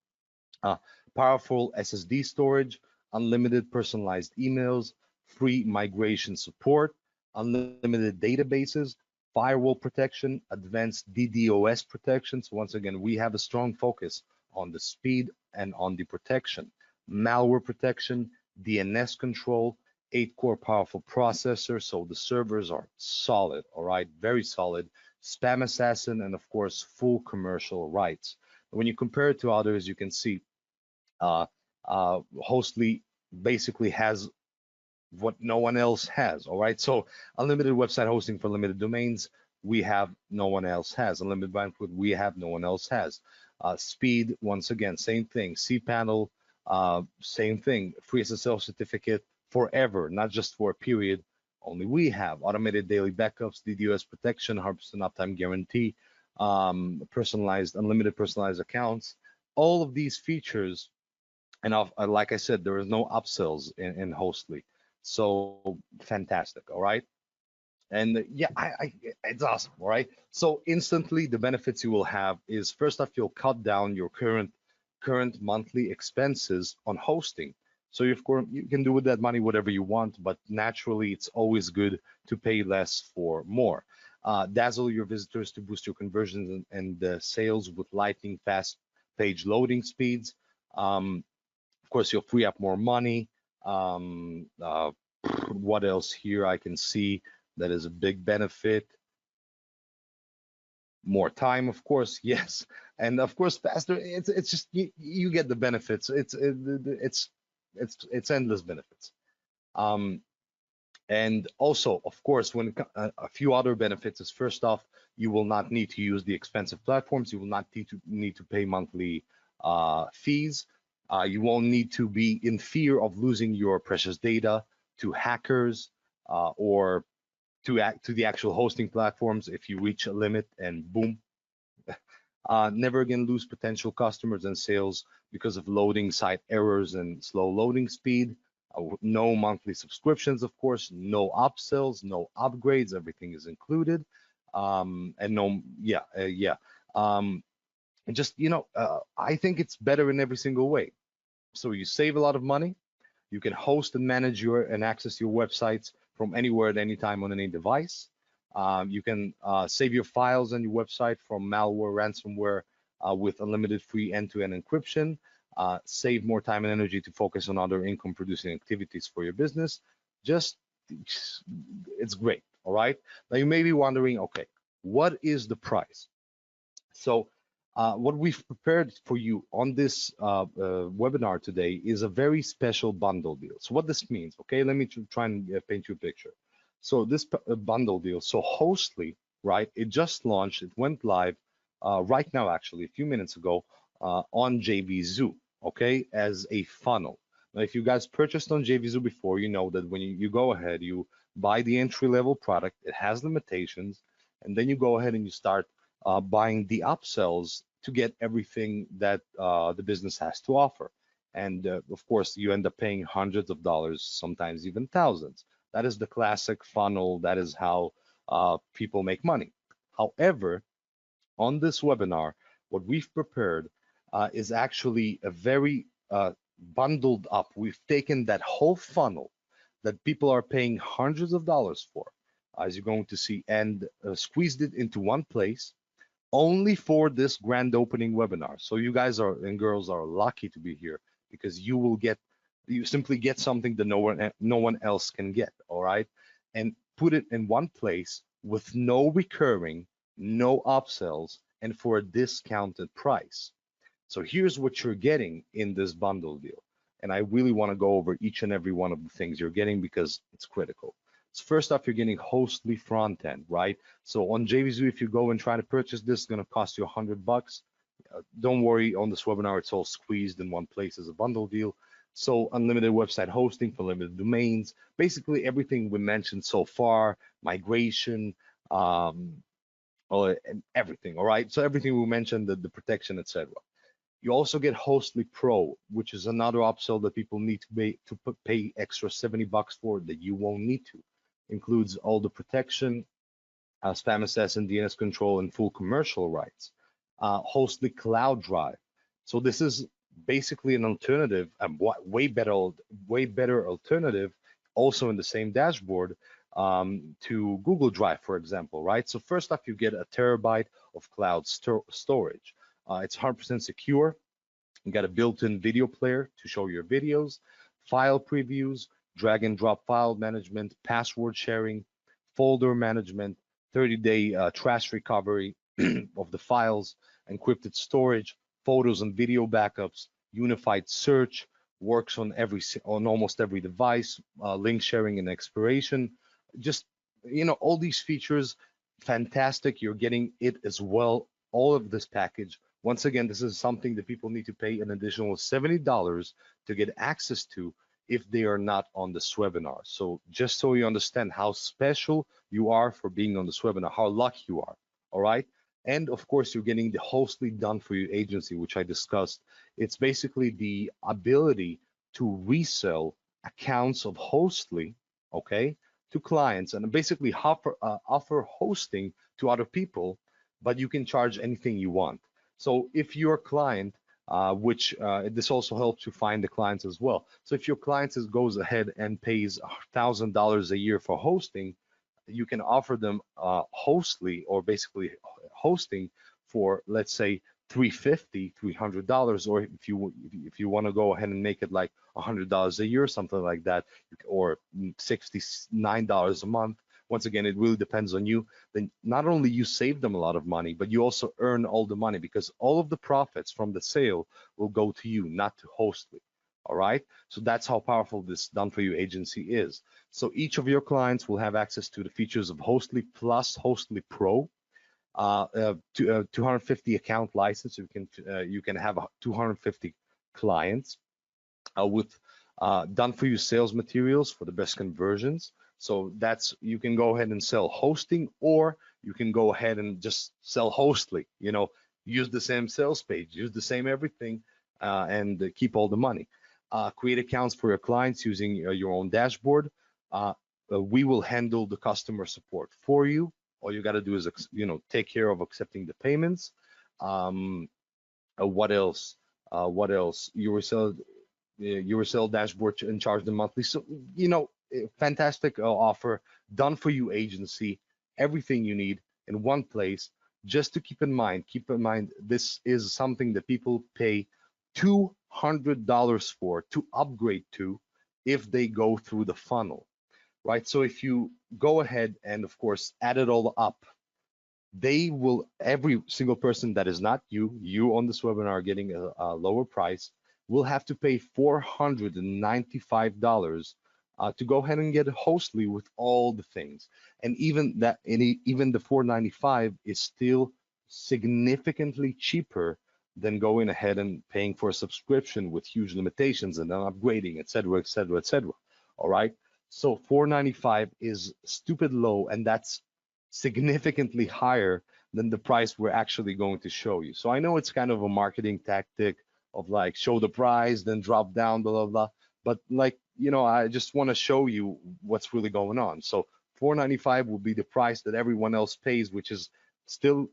Powerful SSD storage, unlimited personalized emails, free migration support, unlimited databases, firewall protection, advanced DDoS protection. So once again, we have a strong focus on the speed and on the protection. Malware protection, DNS control, 8-core powerful processor, so the servers are solid, all right, very solid. Spam assassin, and of course, full commercial rights. When you compare it to others, you can see Hostly basically has what no one else has, all right? So unlimited website hosting for limited domains, we have, no one else has. Unlimited bandwidth, we have, no one else has. Speed, once again, same thing. cPanel, same thing. Free SSL certificate forever, not just for a period. Only we have automated daily backups, DDoS protection, 100% uptime guarantee, personalized, unlimited personalized accounts. All of these features, and like I said, there is no upsells in Hostly. So fantastic, all right? And yeah, it's awesome, all right? So instantly, the benefits you will have is, first off, you'll cut down your current monthly expenses on hosting. So you can do with that money whatever you want, but naturally, it's always good to pay less for more. Dazzle your visitors to boost your conversions and sales with lightning fast page loading speeds. Of course, you'll free up more money. What else here I can see that is a big benefit? More time, of course, yes, and of course faster. It's just you get the benefits. It's endless benefits. And also, of course, when a few other benefits is, first off, you will not need to use the expensive platforms. You will not need to pay monthly fees. You won't need to be in fear of losing your precious data to hackers or to the actual hosting platforms if you reach a limit and boom. Never again lose potential customers and sales because of loading site errors and slow loading speed. No monthly subscriptions, of course, no upsells, no upgrades, everything is included. And no, yeah. Just, I think it's better in every single way. So you save a lot of money. You can host and manage and access your websites from anywhere at any time on any device. You can save your files on your website from malware, ransomware with unlimited free end-to-end encryption. Save more time and energy to focus on other income-producing activities for your business. It's great, all right? Now you may be wondering, okay, what is the price? So what we've prepared for you on this webinar today is a very special bundle deal. So what this means, okay, let me try and paint you a picture. So this bundle deal, so Hostly, right, it just launched, it went live right now, actually, a few minutes ago on JVZoo, okay, as a funnel. Now, if you guys purchased on JVZoo before, you know that when you go ahead, you buy the entry-level product, it has limitations, and then you go ahead and you start buying the upsells to get everything that the business has to offer. And of course, you end up paying hundreds of dollars, sometimes even thousands. That is the classic funnel. That is how people make money. However, on this webinar, what we've prepared is actually a very bundled up. We've taken that whole funnel that people are paying hundreds of dollars for, as you're going to see, and squeezed it into one place only for this grand opening webinar. So you guys and girls are lucky to be here because you simply get something that no one else can get, all right? And put it in one place with no recurring, no upsells, and for a discounted price. So here's what you're getting in this bundle deal. And I really want to go over each and every one of the things you're getting because it's critical. So first off, you're getting Hostly front end, right? So on JVZoo, if you go and try to purchase this, it's going to cost you $100. Don't worry, on this webinar, it's all squeezed in one place as a bundle deal. So unlimited website hosting for limited domains, basically everything we mentioned so far, migration, and everything, all right? So everything we mentioned, the protection, etc. You also get Hostly Pro, which is another upsell that people need to pay extra $70 for that you won't need to. Includes all the protection, spam assess and DNS control, and full commercial rights. Hostly Cloud Drive. So this is basically an alternative, way better alternative, also in the same dashboard, to Google Drive, for example, right? So first off, you get a terabyte of cloud storage. It's 100% secure. You got a built-in video player to show your videos, file previews, drag and drop file management, password sharing, folder management, 30-day trash recovery of the files, encrypted storage, photos and video backups, unified search, works on almost every device, link sharing and expiration. Just, all these features, fantastic. You're getting it as well, all of this package. Once again, this is something that people need to pay an additional $70 to get access to if they are not on this webinar. So just so you understand how special you are for being on this webinar, how lucky you are, all right? And of course, you're getting the Hostly Done For You agency, which I discussed. It's basically the ability to resell accounts of Hostly, okay, to clients, and basically offer hosting to other people, but you can charge anything you want. So if your client, which this also helps you find the clients as well. So if your client goes ahead and pays $1,000 a year for hosting, you can offer them Hostly, or basically hosting, for, let's say, $300, or if you want to go ahead and make it like $100 a year, something like that, or $69 a month. Once again, it really depends on you. Then not only you save them a lot of money, but you also earn all the money, because all of the profits from the sale will go to you, not to Hostly. All right. So that's how powerful this Done For You agency is. So each of your clients will have access to the features of Hostly plus Hostly Pro, 250 account license. You can have 250 clients with Done For You sales materials for the best conversions. So you can go ahead and sell hosting, or you can go ahead and just sell Hostly. Use the same sales page, use the same everything, and keep all the money. Create accounts for your clients using your own dashboard. We will handle the customer support for you. All you got to do is, take care of accepting the payments. What else? You resell dashboard and charge them monthly. So, fantastic offer, Done For You agency, everything you need in one place. Just to keep in mind, this is something that people pay $200 for to upgrade to if they go through the funnel, right? So if you go ahead and, of course, add it all up, every single person that is not you on this webinar are getting a lower price, will have to pay $495 to go ahead and get Hostly with all the things. And even the $495 is still significantly cheaper than going ahead and paying for a subscription with huge limitations and then upgrading, et cetera, et cetera, et cetera. All right. So $495 is stupid low, and that's significantly higher than the price we're actually going to show you. So I know it's kind of a marketing tactic of like, show the price, then drop down, blah, blah, blah. But like, I just want to show you what's really going on. So $495 will be the price that everyone else pays, which is still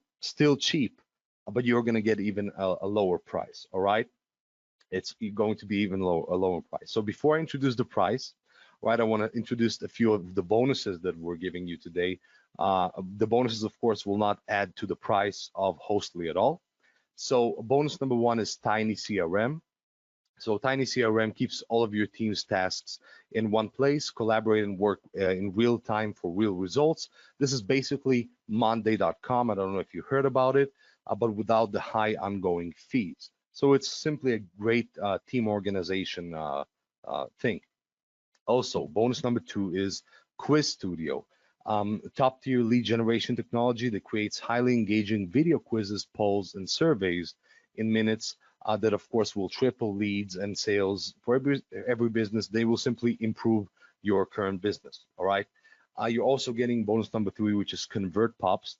cheap, but you're going to get even a lower price. All right. It's going to be even a lower price. So before I introduce the price, right, I want to introduce a few of the bonuses that we're giving you today. The bonuses, of course, will not add to the price of Hostly at all. So bonus number one is Tiny CRM. So Tiny CRM keeps all of your team's tasks in one place, collaborate and work in real time for real results. This is basically Monday.com. I don't know if you heard about it, but without the high ongoing fees. So it's simply a great team organization thing. Also, bonus number two is Quiz Studio, top tier lead generation technology that creates highly engaging video quizzes, polls, and surveys in minutes that, of course, will triple leads and sales for every business. They will simply improve your current business. All right. You're also getting bonus number 3, which is ConvertPops.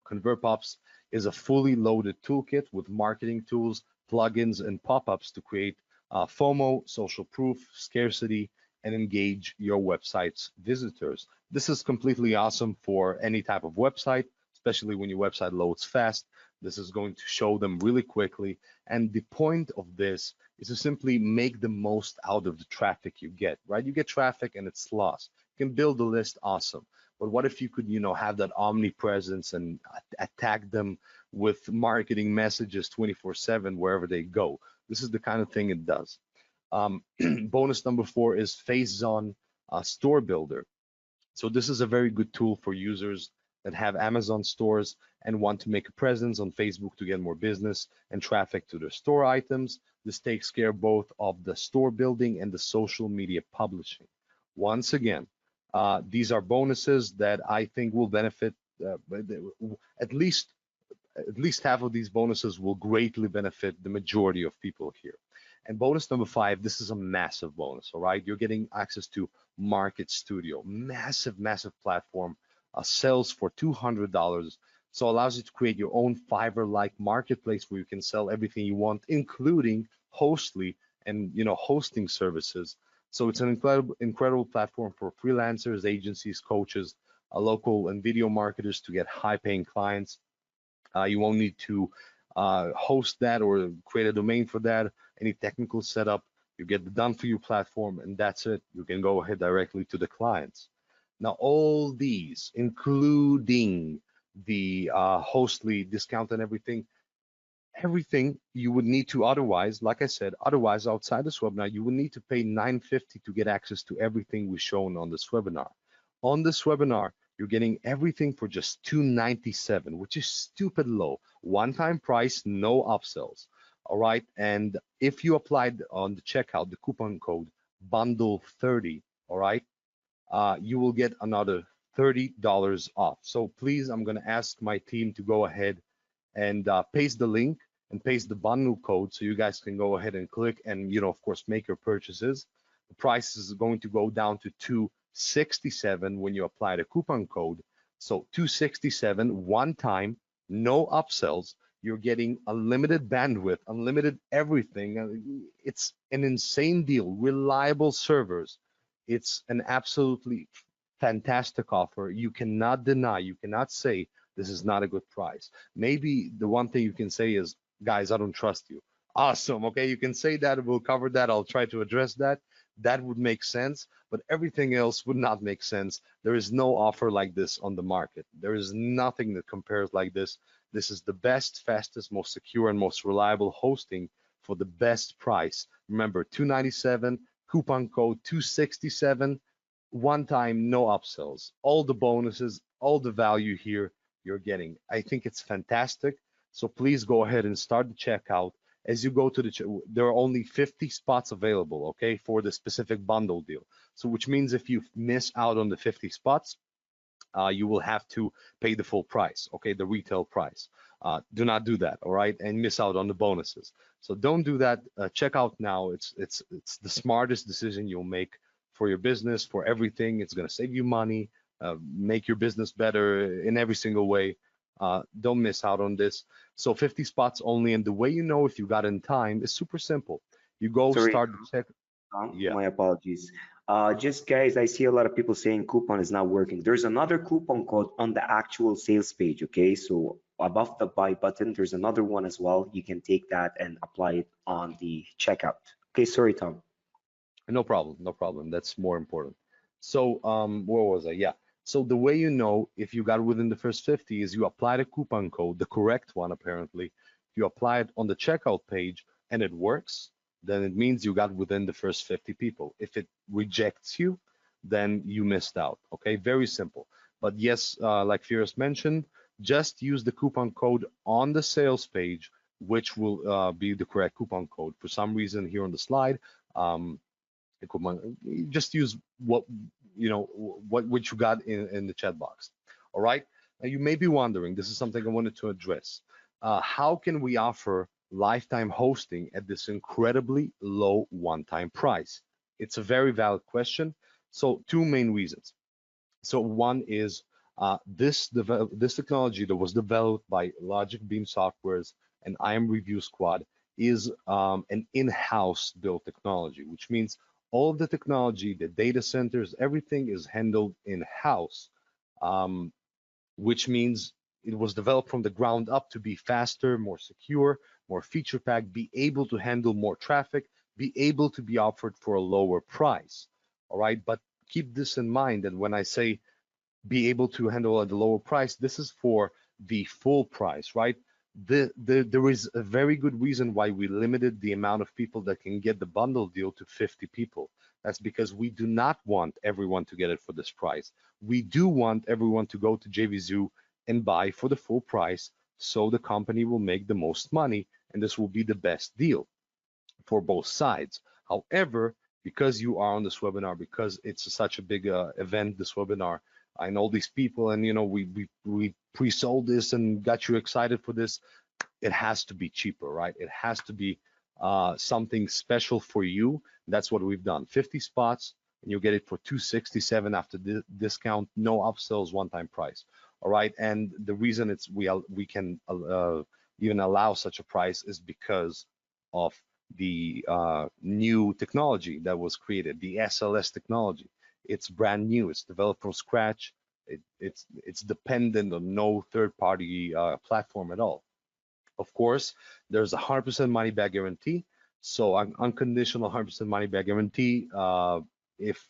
ConvertPops is a fully loaded toolkit with marketing tools, plugins, and pop-ups to create FOMO, social proof, scarcity, and engage your website's visitors. This is completely awesome for any type of website, especially when your website loads fast. This is going to show them really quickly. And the point of this is to simply make the most out of the traffic you get, right? You get traffic and it's lost. You can build a list, awesome. But what if you could, have that omnipresence and attack them with marketing messages 24/7 wherever they go? This is the kind of thing it does. Bonus number 4 is Phase-On Store Builder. So this is a very good tool for users that have Amazon stores and want to make a presence on Facebook to get more business and traffic to their store items. This takes care both of the store building and the social media publishing. Once again, these are bonuses that I think will benefit at least half of these bonuses will greatly benefit the majority of people here. And bonus number 5, this is a massive bonus, all right? You're getting access to Market Studio, massive platform, sells for $200. So allows you to create your own Fiverr-like marketplace where you can sell everything you want, including Hostly and hosting services. So it's an incredible platform for freelancers, agencies, coaches, local and video marketers to get high-paying clients. You won't need to host that or create a domain for that, any technical setup. You get the done for you platform, and that's it. You can go ahead directly to the clients. Now, all these, including the Hostly discount and everything you would need to otherwise, like I said, otherwise outside this webinar, you would need to pay $9.50 to get access to everything we've shown on this webinar. On this webinar, you're getting everything for just $297, which is stupid low. One-time price, no upsells. All right, and if you applied on the checkout the coupon code bundle30, all right, you will get another $30 off. So please, I'm going to ask my team to go ahead and paste the link and paste the bundle code so you guys can go ahead and click and, of course, make your purchases. The price is going to go down to $267 when you apply the coupon code. So $267 one time, no upsells. You're getting unlimited bandwidth, unlimited everything. It's an insane deal. Reliable servers. It's an absolutely fantastic offer. You cannot deny, you cannot say this is not a good price. Maybe the one thing you can say is, guys, I don't trust you. Awesome. Okay, you can say that. We'll cover that. I'll try to address that. That would make sense, but everything else would not make sense. There is no offer like this on the market. There is nothing that compares like this. This is the best, fastest, most secure, and most reliable hosting for the best price. Remember, $297, coupon code $267, one time, no upsells. All the bonuses, all the value here you're getting. I think it's fantastic. So please go ahead and start the checkout. As you go to there are only 50 spots available, okay, for the specific bundle deal. So which means if you miss out on the 50 spots, you will have to pay the full price, okay, the retail price. Do not do that, all right, and miss out on the bonuses. So don't do that. Check out now. It's the smartest decision you'll make for your business, for everything. It's going to save you money, make your business better in every single way. Don't miss out on this. So 50 spots only, and the way you know if you got in time is super simple. You go start the check. Yeah. My apologies. Just guys, I see a lot of people saying coupon is not working. There's another coupon code on the actual sales page, okay? So above the buy button, there's another one as well. You can take that and apply it on the checkout. Okay, sorry, Tom. No problem, no problem. That's more important. So where was I? Yeah. So the way you know if you got within the first 50 is you apply the coupon code, the correct one apparently. You apply it on the checkout page and it works, then it means you got within the first 50 people. If it rejects you, then you missed out. Okay, very simple. But yes, like Firas mentioned, just use the coupon code on the sales page, which will be the correct coupon code. For some reason here on the slide, equipment. Just use what what you got in the chat box. All right. Now you may be wondering, this is something I wanted to address. How can we offer lifetime hosting at this incredibly low one-time price? It's a very valid question. So two main reasons. So one is this technology that was developed by LogicBeam Softwares and IMReviewSquad is an in-house built technology, which means all of the technology, the data centers, everything is handled in-house, which means it was developed from the ground up to be faster, more secure, more feature-packed, be able to handle more traffic, be able to be offered for a lower price. All right, but keep this in mind that when I say be able to handle at a lower price, this is for the full price, right? There is a very good reason why we limited the amount of people that can get the bundle deal to 50 people. That's because we do not want everyone to get it for this price. We do want everyone to go to JVZoo and buy for the full price, so the company will make the most money, and this will be the best deal for both sides. However, because you are on this webinar, because it's such a big event, this webinar, I know these people, and we pre-sold this and got you excited for this. It has to be cheaper, right? It has to be something special for you. That's what we've done. 50 spots, and you'll get it for $267 after the discount, no upsells, one-time price. All right, and the reason we can even allow such a price is because of the new technology that was created, the SLS technology. It's brand new. It's developed from scratch. It's dependent on no third-party platform at all. Of course, there's a 100% money back guarantee. So unconditional 100% money back guarantee. If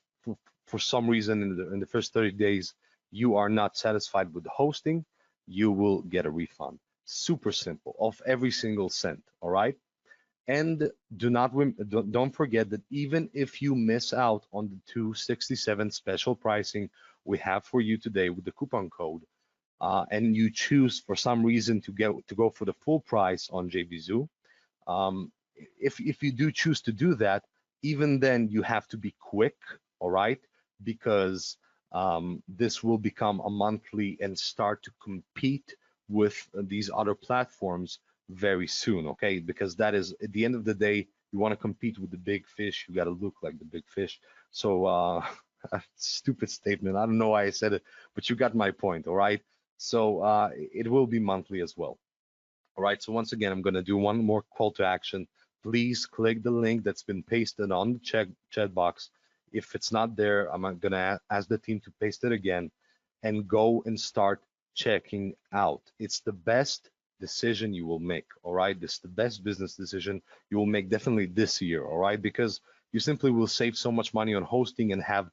for some reason in the first 30 days you are not satisfied with the hosting, you will get a refund. Super simple, of every single cent. All right. And don't forget that even if you miss out on the 267 special pricing we have for you today with the coupon code, and you choose for some reason to go for the full price on JVZoo, if you do choose to do that, even then you have to be quick, all right? Because this will become a monthly and start to compete with these other platforms very soon, okay? Because that is, at the end of the day, you want to compete with the big fish, you got to look like the big fish. So a stupid statement, I don't know why I said it, but you got my point, all right? So it will be monthly as well. All right, so once again, I'm going to do one more call to action. Please click the link that's been pasted on the chat box. If it's not there, I'm going to ask the team to paste it again and go and start checking out. It's the best decision you will make, all right? This is the best business decision you will make definitely this year, all right? Because you simply will save so much money on hosting and have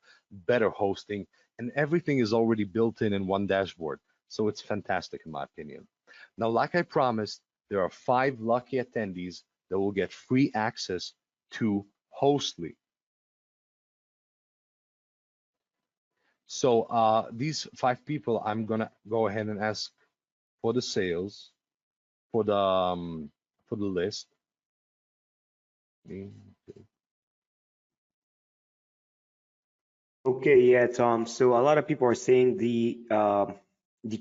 better hosting, and everything is already built in one dashboard. So it's fantastic in my opinion. Now, like I promised, there are 5 lucky attendees that will get free access to Hostly. So these 5 people, I'm gonna go ahead and ask for the sales for the list. Okay, yeah, Tom. So a lot of people are saying the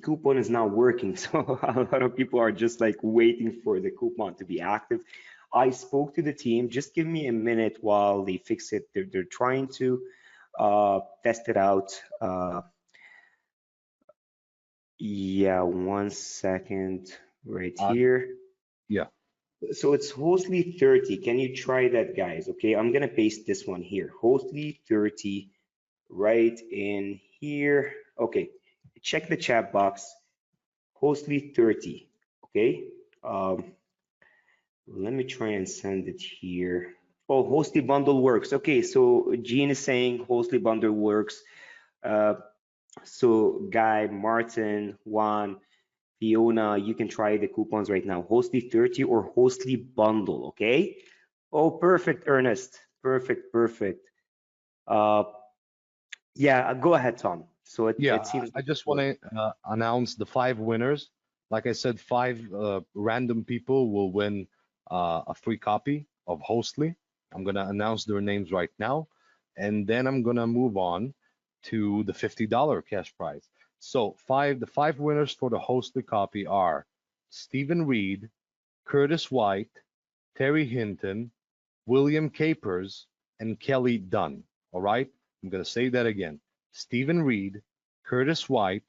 coupon is not working. So a lot of people are just like waiting for the coupon to be active. I spoke to the team. Just give me a minute while they fix it. They're trying to test it out. Yeah, 1 second right here. Yeah. So it's Hostley 30. Can you try that, guys? Okay, I'm gonna paste this one here. Hostley 30 right in here. Okay, check the chat box. Hostley 30. Okay. Let me try and send it here. Oh, Hostley bundle works. Okay, so Gene is saying Hostley bundle works. So Guy, Martin, Juan, Fiona, you can try the coupons right now. Hostley 30 or Hostley bundle, okay? Oh, perfect, Ernest. Perfect, perfect. Yeah, go ahead, Tom. So it seems I just want to announce the 5 winners. Like I said, 5 random people will win a free copy of Hostly. I'm going to announce their names right now. and then I'm gonna move on to the $50 cash prize. So the five winners for the Hostly copy are Stephen Reed, Curtis White, Terry Hinton, William Capers, and Kelly Dunn. All right, I'm gonna say that again. Stephen Reed, Curtis White,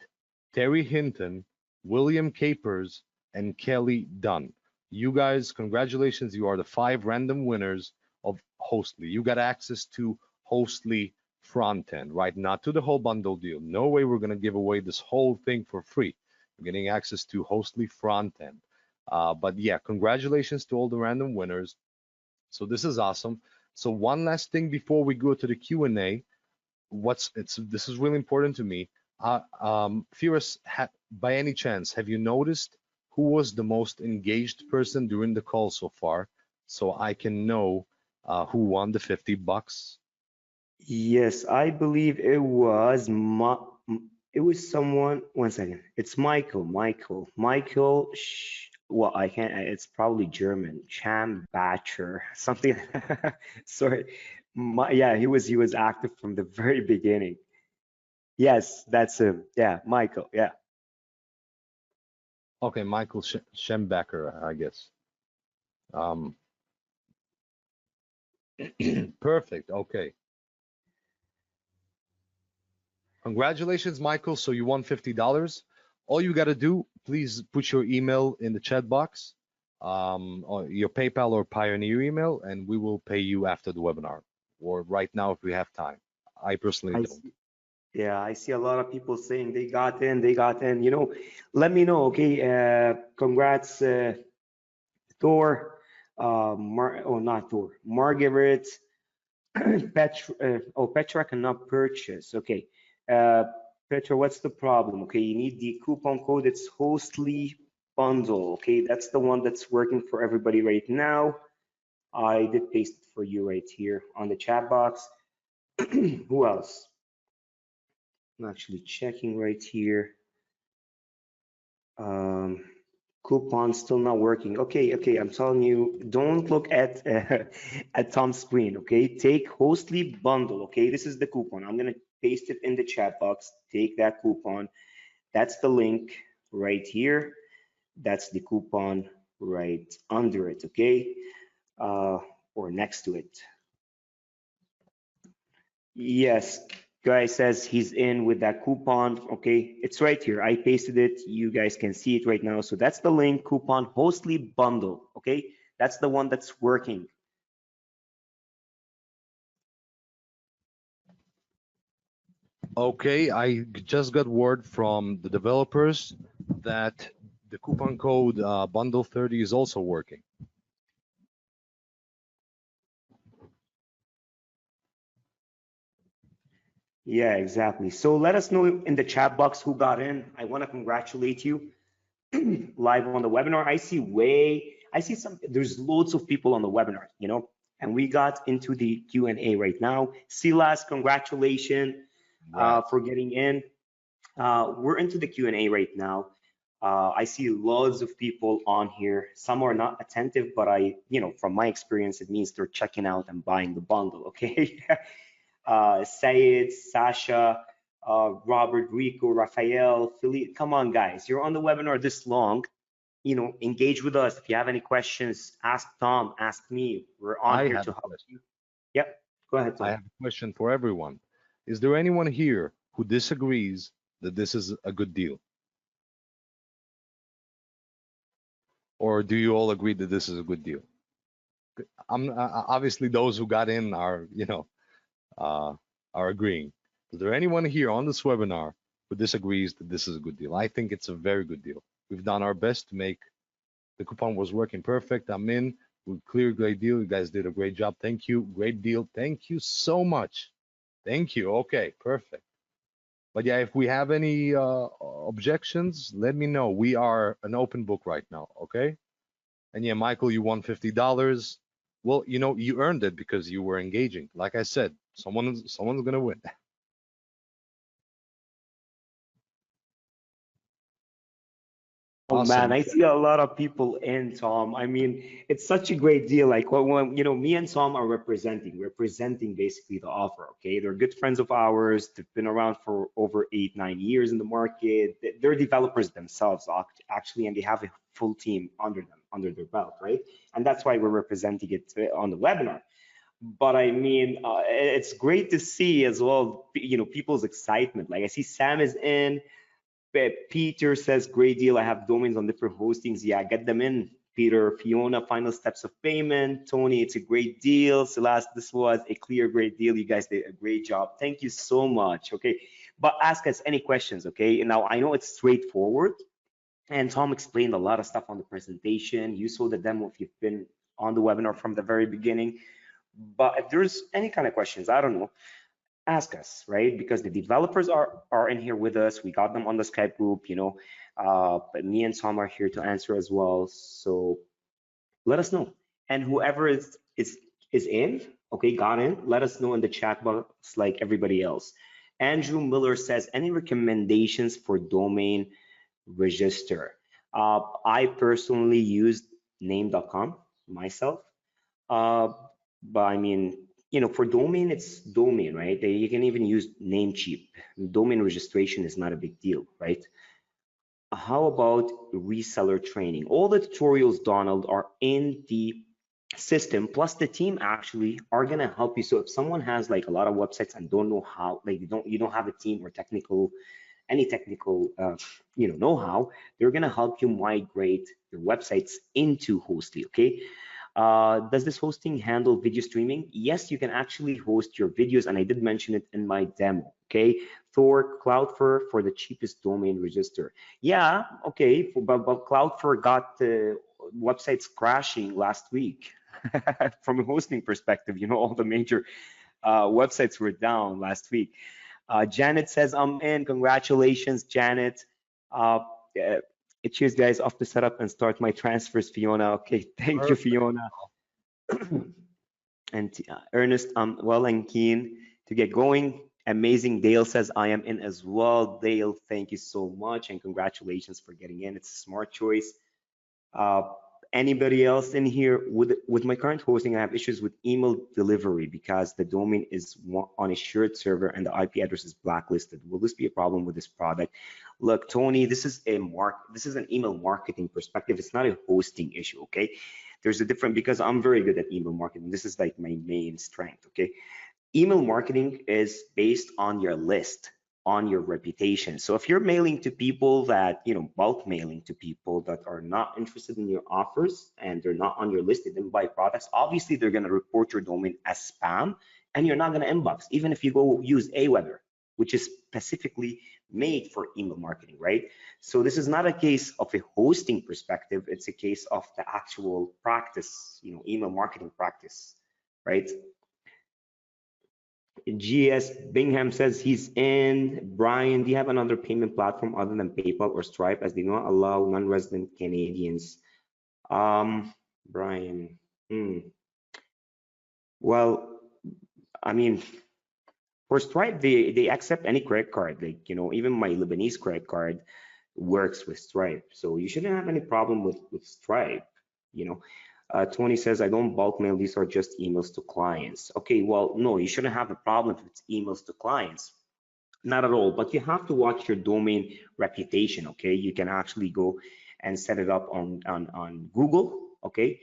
Terry Hinton, William Capers, and Kelly Dunn. You guys, congratulations. You are the five random winners of Hostly. You got access to Hostly front end, right? Not to the whole bundle deal. No way we're going to give away this whole thing for free. You're getting access to Hostly front end. But yeah, congratulations to all the random winners. So this is awesome. So one last thing before we go to the Q&A, this is really important to me. Firas, by any chance, have you noticed who was the most engaged person during the call so far, so I can know who won the $50? Yes, I believe it was someone. One second. It's Michael. Michael. Well, I can't. It's probably German. Chambacher. Something. Sorry. Yeah, he was active from the very beginning. Yes, that's him. Yeah, Michael. Yeah. Okay, Michael Schembacher, I guess. Um, perfect. Okay. Congratulations, Michael. So you won $50. All you got to do, please put your email in the chat box, or your PayPal or Pioneer email, and we will pay you after the webinar or right now if we have time. I personally I don't. see. Yeah, I see a lot of people saying they got in, they got in. Let me know, okay? Congrats, Thor. Not Thor. Margaret. Petra cannot purchase. Okay. Uh, Petra, what's the problem? Okay, you need the coupon code. It's Hostly Bundle. Okay, that's the one that's working for everybody right now. I did paste it for you right here on the chat box. Who else? I'm actually checking right here. Um, Coupon still not working. Okay, I'm telling you, don't look at at Tom's screen. Okay, take Hostly Bundle. Okay, this is the coupon. I'm gonna paste it in the chat box. Take that coupon. That's the link right here. That's the coupon right under it. Okay, or next to it. Yes, guy says he's in with that coupon. Okay, it's right here. I pasted it. You guys can see it right now. So that's the link, coupon Hostly Bundle. Okay, that's the one that's working. Okay, I just got word from the developers that the coupon code bundle 30 is also working. Yeah, exactly. So let us know in the chat box who got in. I want to congratulate you live on the webinar. I see there's loads of people on the webinar, and we got into the Q&A right now. Silas, congratulations for getting in. We're into the Q&A right now. I see loads of people on here. Some are not attentive, but from my experience, it means they're checking out and buying the bundle, okay? Sayed, Sasha, Robert, Rico, Rafael, Philippe. Come on, guys. You're on the webinar this long. Engage with us. If you have any questions, ask Tom, ask me. We're on here to help you. Yep. Go ahead, I Tom. have a question for everyone. Is there anyone here who disagrees that this is a good deal? Or do you all agree that this is a good deal? Obviously those who got in are, are agreeing. Is there anyone here on this webinar who disagrees that this is a good deal? I think it's a very good deal. We've done our best to make the coupon was working perfect. I'm in. We clear great deal. You guys did a great job. Thank you. Great deal. Thank you so much. Thank you. Okay, perfect. But yeah, if we have any objections, let me know. We are an open book right now. Okay. And yeah, Michael, you won $50. Well, you earned it because you were engaging. Like I said, someone's gonna win. Oh man, Awesome. I see a lot of people in, Tom. I mean, it's such a great deal. Like when me and Tom are representing basically the offer. Okay, they're good friends of ours. They've been around for over 8, 9 years in the market. They're developers themselves, actually, and they have a full team under them, under their belt, right? And that's why we're representing it on the webinar. But I mean, it's great to see as well, people's excitement. Like I see Sam is in. Peter says, great deal. I have domains on different hostings. Yeah, get them in, Peter. Fiona, final steps of payment. Tony, it's a great deal. Celeste, this was a clear, great deal. You guys did a great job. Thank you so much. Okay, but ask us any questions. Okay, now I know it's straightforward, and Tom explained a lot of stuff on the presentation. You saw the demo if you've been on the webinar from the very beginning. But if there's any kind of questions, I don't know, ask us, right? Because the developers are in here with us. We got them on the Skype group, but me and Tom are here to answer as well. So let us know. And whoever is in, okay, got in, let us know in the chat box like everybody else. Andrew Miller says, any recommendations for domain register? I personally used name.com myself. But I mean, for domain, it's domain, right? You can even use Namecheap. Domain registration is not a big deal, right? How about reseller training? All the tutorials, Donald, are in the system, plus the team actually are gonna help you. So if someone has like a lot of websites and don't know how, like you don't have a team or any technical know-how, they're gonna help you migrate your websites into Hostly, okay? Does this hosting handle video streaming? Yes, you can actually host your videos, and I did mention it in my demo, okay? Thor, Cloudflare for the cheapest domain register. Yeah, okay, but Cloudflare got the websites crashing last week. From a hosting perspective, all the major websites were down last week. Janet says, I'm in. Congratulations, Janet. Uh, Cheers, guys. Off to set up and start my transfers, Fiona. Okay, thank you, Perfect. Fiona. And Ernest, I'm well and keen to get going. Amazing. Dale says, I am in as well. Dale, thank you so much and congratulations for getting in. It's a smart choice. Uh, Anybody else in here? With my current hosting, I have issues with email delivery because the domain is on a shared server and the IP address is blacklisted. Will this be a problem with this product? Look, Tony, this is an email marketing perspective. It's not a hosting issue, okay? There's a different, because I'm very good at email marketing. This is like my main strength, okay? Email marketing is based on your list, on your reputation. So if you're mailing to people that, bulk mailing to people that are not interested in your offers and they're not on your list, they didn't buy products, obviously they're going to report your domain as spam and you're not going to inbox, even if you go use Aweber, which is specifically made for email marketing, right? So this is not a case of a hosting perspective, it's a case of the actual practice, email marketing practice, right? GS Bingham says he's in. Brian, do you have another payment platform other than PayPal or Stripe, as they do not allow non-resident Canadians? Brian, well, I mean, for Stripe, they accept any credit card. Like, even my Lebanese credit card works with Stripe. So you shouldn't have any problem with Stripe, Tony says, I don't bulk mail. These are just emails to clients. Okay, well, no, you shouldn't have a problem if it's emails to clients. Not at all, but you have to watch your domain reputation, okay? You can actually go and set it up on Google, okay?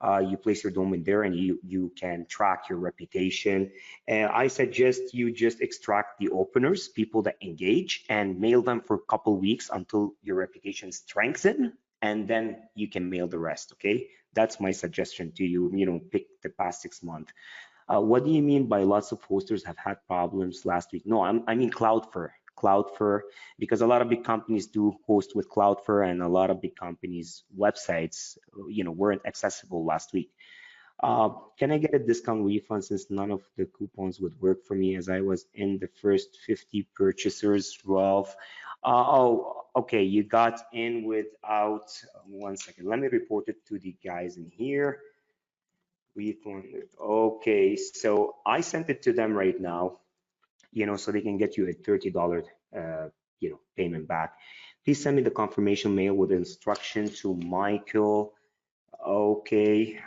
You place your domain there and you can track your reputation. And I suggest you just extract the openers, people that engage, and mail them for a couple weeks until your reputation strengthens, and then you can mail the rest, okay? That's my suggestion to you, pick the past 6 months. What do you mean by lots of hosters have had problems last week? No, I mean Cloudflare. Cloudflare, because a lot of big companies do host with Cloudflare, and a lot of big companies' websites, weren't accessible last week. Can I get a discount refund since none of the coupons would work for me as I was in the first 50 purchasers, Ralph? Oh, okay, you got in without, 1 second. Let me report it to the guys in here. Refund. Okay, so I sent it to them right now, so they can get you a $30, payment back. Please send me the confirmation mail with instruction to Michael. Okay,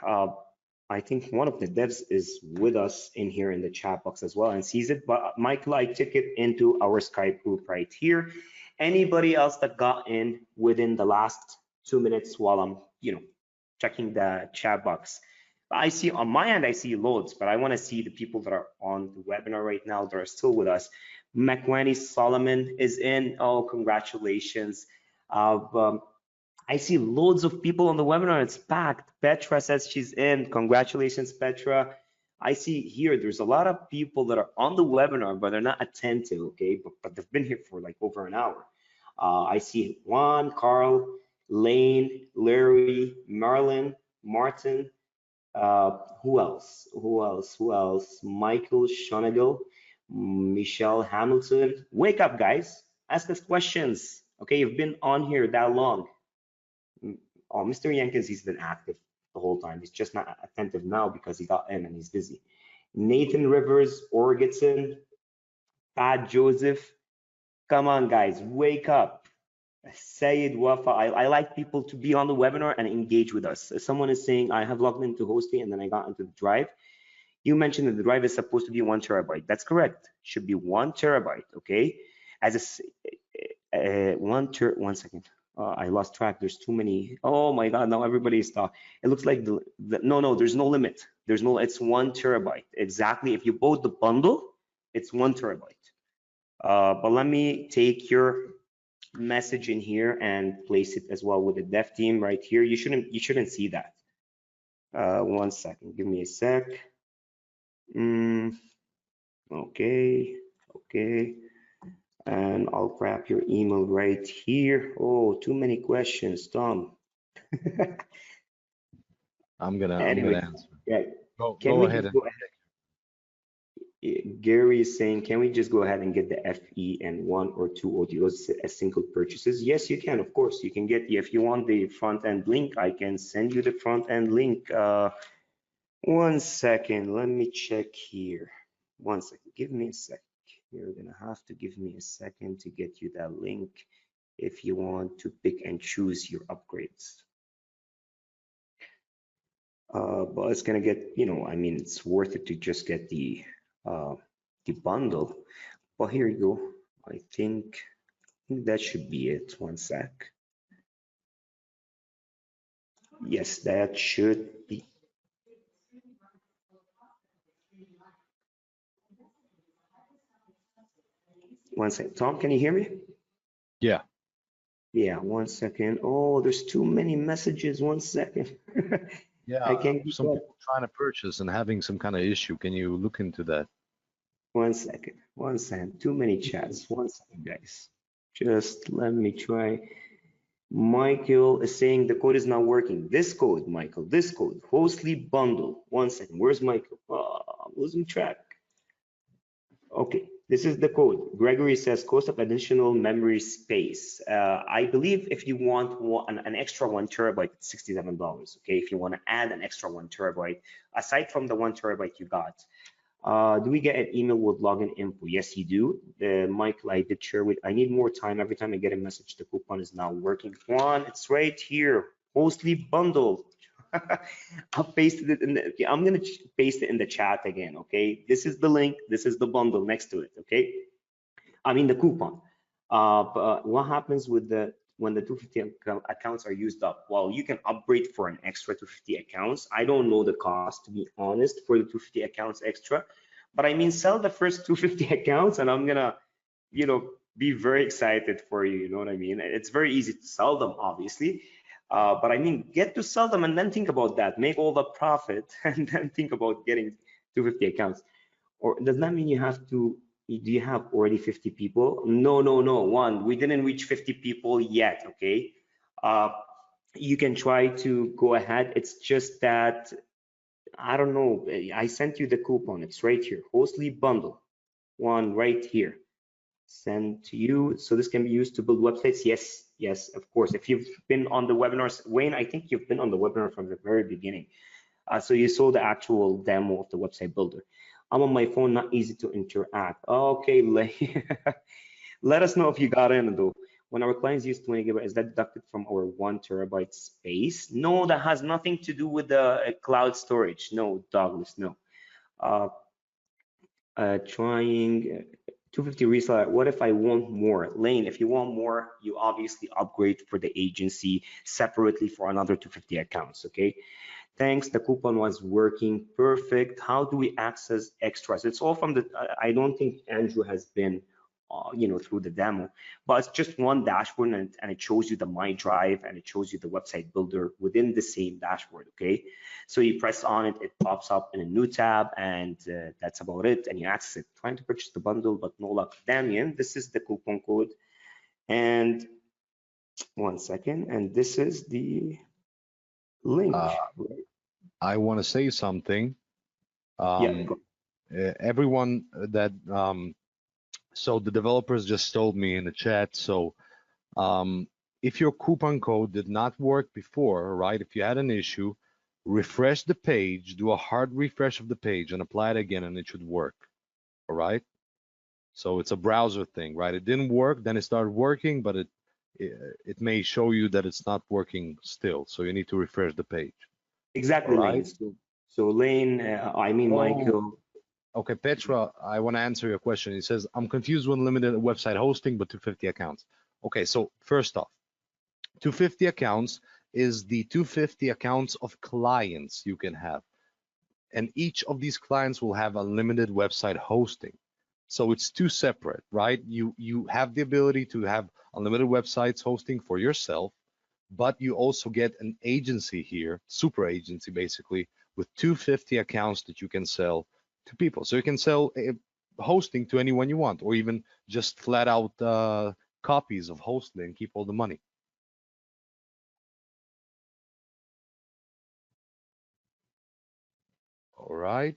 I think one of the devs is with us in here in the chat box as well and sees it. But Michael, I took it into our Skype group right here. Anybody else that got in within the last 2 minutes while I'm, checking the chat box? I see on my end, I see loads, but I want to see the people that are on the webinar right now that are still with us. Makwani Solomon is in. Oh, congratulations. I see loads of people on the webinar. It's packed. Petra says she's in. Congratulations, Petra. I see here there's a lot of people that are on the webinar, but they're not attentive, okay? But they've been here for like over an hour. I see Juan, Carl, Lane, Larry, Marlon, Martin. Who else? Michael Shonagle, Michelle Hamilton. Wake up, guys. Ask us questions. Okay, you've been on here that long. Oh, Mr. Jenkins, he's been active the whole time. He's just not attentive now because he got in and he's busy. Nathan Rivers, Orgetson, Pat Joseph. Come on, guys, wake up. Sayed Wafa, I like people to be on the webinar and engage with us. Someone is saying, I have logged into Hostley and then I got into the drive. You mentioned that the drive is supposed to be 1 terabyte. That's correct. Should be 1 terabyte, okay? As a, 1 second. I lost track. There's too many. Oh my God, now everybody is talking. It looks like no, there's no limit. It's 1 terabyte. Exactly. If you bought the bundle, it's 1 terabyte. But let me take your message in here and place it as well with the dev team right here. You shouldn't see that. 1 second. Give me a sec. Okay. And I'll grab your email right here. Oh, too many questions, Tom. I'm gonna answer. Yeah. Go ahead. Gary is saying, can we just go ahead and get the FE and 1 or 2 OTOs as single purchases? Yes, you can. Of course, you can get. If you want the front end link, I can send you the front end link. 1 second. Let me check here. 1 second. Give me a second. You're gonna have to give me a second to get you that link if you want to pick and choose your upgrades. But it's gonna get, it's worth it to just get the bundle. Well, here you go. I think that should be it. 1 sec. Yes, that should be. One second. Tom, can you hear me? Yeah. Yeah, 1 second. Oh, there's too many messages. 1 second. Yeah, I can't keep some up. people trying to purchase and having some kind of issue. Can you look into that? 1 second. 1 second. Too many chats. 1 second, guys. Just let me try. Michael is saying the code is not working. This code, Michael, this code, Hostley Bundle. 1 second. Where's Michael? Oh, I'm losing track. Okay, this is the code. Gregory says cost of additional memory space. I believe if you want an extra 1 terabyte, it's $67. Okay, if you want to add an extra 1 terabyte, aside from the 1 terabyte you got. Do we get an email with login info? Yes, you do. Michael, I did share with. I need more time. Every time I get a message, the coupon is now working. Juan, it's right here. Hostley Bundle. I pasted it in the, I'm gonna paste it in the chat again, okay? This is the link, this is the bundle next to it, okay? I mean the coupon. But what happens with when the 250 accounts are used up? Well, you can upgrade for an extra 250 accounts. I don't know the cost, to be honest, for the 250 accounts extra, but I mean, sell the first 250 accounts and I'm gonna, be very excited for you, you know what I mean? It's very easy to sell them, obviously. But I mean, get to sell them and then think about that. Make all the profit and then think about getting 250 accounts. Or does that mean you have to, do you have already 50 people? No. One, we didn't reach 50 people yet, okay? You can try to go ahead. It's just that, I don't know. I sent you the coupon. It's right here. Hostley Bundle. One right here. Send to you. So this can be used to build websites. Yes, of course. If you've been on the webinars, Wayne, I think you've been on the webinar from the very beginning. So you saw the actual demo of the website builder. I'm on my phone, not easy to interact. Okay, let us know if you got in though. when our clients use 20 GB, is that deducted from our 1 TB space? No, that has nothing to do with the cloud storage. No, Douglas, no. Trying 250 reseller. What if I want more? Lane, if you want more, you obviously upgrade for the agency separately for another 250 accounts, okay? Thanks, the coupon was working perfect. How do we access extras? It's all from the, I don't think Andrew has been, through the demo, but it's just one dashboard and it shows you the My Drive and it shows you the website builder within the same dashboard, okay? So you press on it, it pops up in a new tab and that's about it, and you access it. Trying to purchase the bundle, but no luck. Damien, this is the coupon code. And 1 second, and this is the link. I want to say something. Yeah. Everyone that so the developers just told me in the chat. So if your coupon code did not work before, right? If you had an issue, refresh the page, do a hard refresh of the page, and apply it again, and it should work. All right. So it's a browser thing, right? It didn't work, then it started working, but it may show you that it's not working still. So you need to refresh the page. Exactly, Right. Lane. So Lane, Michael. Okay, Petra, I want to answer your question. He says, I'm confused with limited website hosting, but 250 accounts. Okay, so first off, 250 accounts is the 250 accounts of clients you can have. And each of these clients will have unlimited website hosting. So it's two separate, right? You have the ability to have unlimited websites hosting for yourself, but you also get an agency here, super agency basically, with 250 accounts that you can sell to people. So you can sell hosting to anyone you want, or even just flat out copies of Hostly and keep all the money. All right.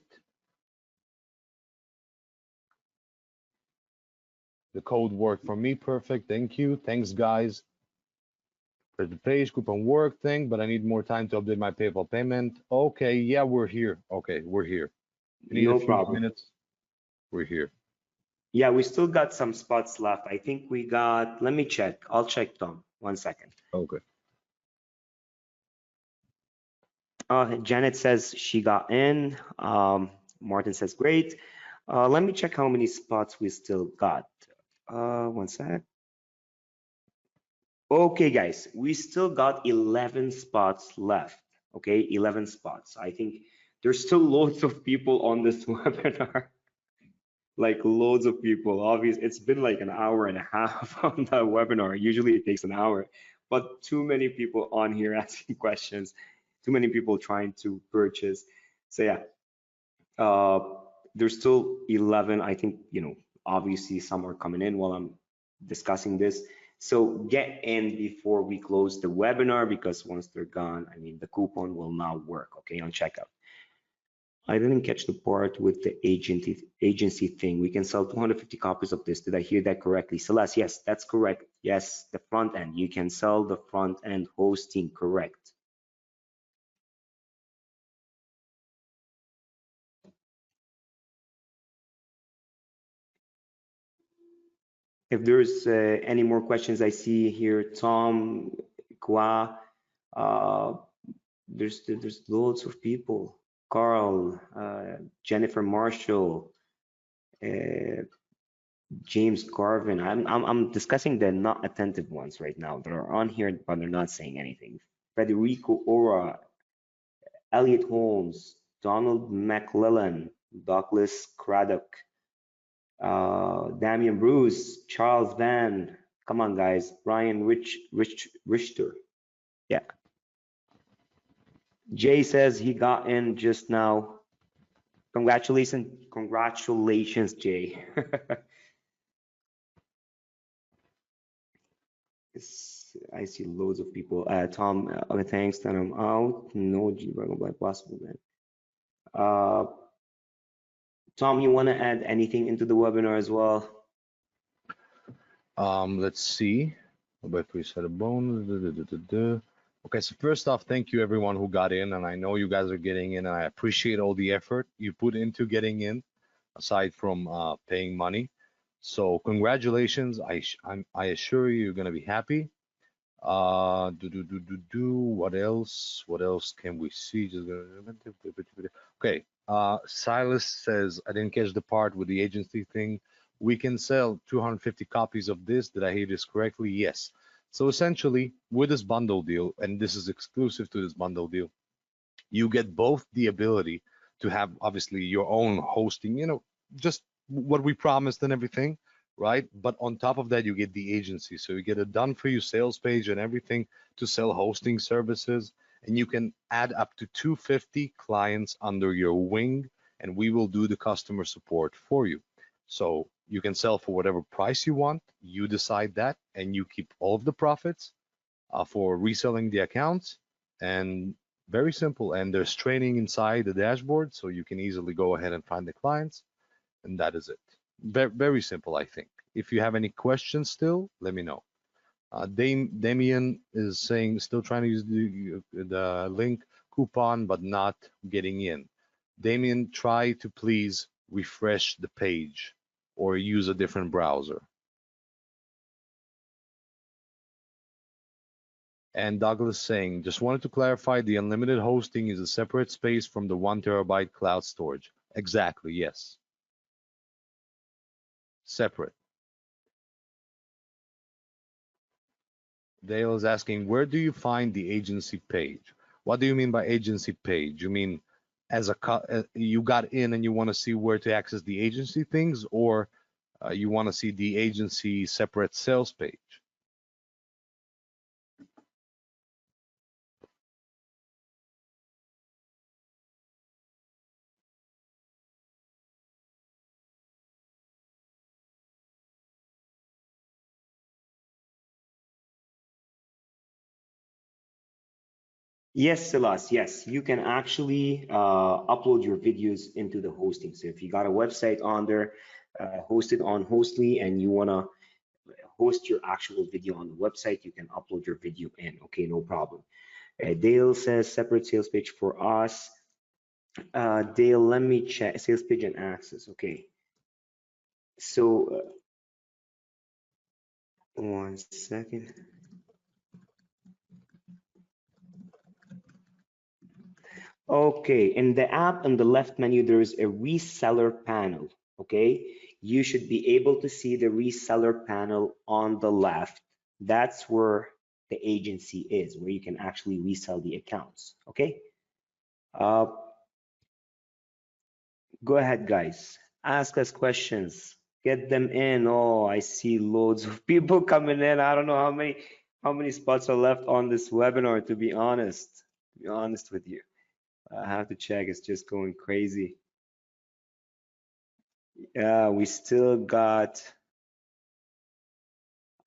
The code worked for me. Perfect. Thank you. Thanks, guys. There's the page coupon work thing, but I need more time to update my PayPal payment. Okay. Yeah, we're here. Okay, we're here. You need No a few problem. minutes. We're here. Yeah, we still got some spots left. I think we got, let me check. I'll check, Tom. 1 second. Okay. Janet says she got in. Martin says great. Let me check how many spots we still got. 1 sec. Okay, guys, we still got 11 spots left. Okay, 11 spots. I think there's still loads of people on this webinar. Like loads of people. Obviously, it's been like an hour and a half on the webinar. Usually it takes an hour, but too many people on here asking questions, too many people trying to purchase. So yeah, there's still 11. I think, obviously some are coming in while I'm discussing this. So get in before we close the webinar, because once they're gone, I mean, the coupon will not work, okay, on checkout. I didn't catch the part with the agency thing. We can sell 250 copies of this. Did I hear that correctly? Celeste, yes, that's correct. Yes, the front end. You can sell the front end hosting, correct. If there's any more questions, I see here, Tom, Kwa, there's loads of people. Carl, Jennifer Marshall, James Garvin. I'm discussing the not attentive ones right now. They're on here, but they're not saying anything. Federico Ora, Elliot Holmes, Donald McLellan, Douglas Craddock, Damian Bruce, Charles Van. Come on, guys. Brian Richter. Yeah. Jay says he got in just now. Congratulations, Jay. I see loads of people. Tom, thanks that I'm out. No G-Dragon Black possible, man. Tom, you want to add anything into the webinar as well? Let's see. But we set a bonus. Okay, so first off, thank you everyone who got in, and I know you guys are getting in, and I appreciate all the effort you put into getting in, aside from paying money. So congratulations. I assure you, you're gonna be happy. What else? What else can we see? Okay. Silas says, I didn't catch the part with the agency thing. We can sell 250 copies of this. Did I hear this correctly? Yes. So essentially, with this bundle deal, and this is exclusive to this bundle deal, you get both the ability to have obviously your own hosting, just what we promised and everything, right? But on top of that, you get the agency. So you get a done for you sales page and everything to sell hosting services. And you can add up to 250 clients under your wing, and we will do the customer support for you. So you can sell for whatever price you want. You decide that, and you keep all of the profits for reselling the accounts. And very simple. And there's training inside the dashboard, so you can easily go ahead and find the clients. And that is it. Very, very simple, I think. If you have any questions still, let me know. Damien is saying still trying to use the link coupon, but not getting in. Damien, try to please refresh the page or use a different browser. And Douglas saying, just wanted to clarify, the unlimited hosting is a separate space from the 1 terabyte cloud storage. Exactly, yes. Separate. Dale is asking, where do you find the agency page? What do you mean by agency page? You mean as you got in and you want to see where to access the agency things, or you want to see the agency separate sales page? Yes, Silas, yes, you can actually upload your videos into the hosting. So if you got a website on there, hosted on Hostly, and you want to host your actual video on the website, you can upload your video in. Okay, no problem. Dale says separate sales page for us. Dale, let me check sales page and access. Okay, so 1 second. Okay, in the app on the left menu, there is a reseller panel. Okay, you should be able to see the reseller panel on the left. That's where the agency is, where you can actually resell the accounts. Okay, uh, go ahead, guys. Ask us questions. Get them in. Oh, I see loads of people coming in. I don't know how many spots are left on this webinar, to be honest. To be honest with you. I have to check. It's just going crazy. Yeah, we still got,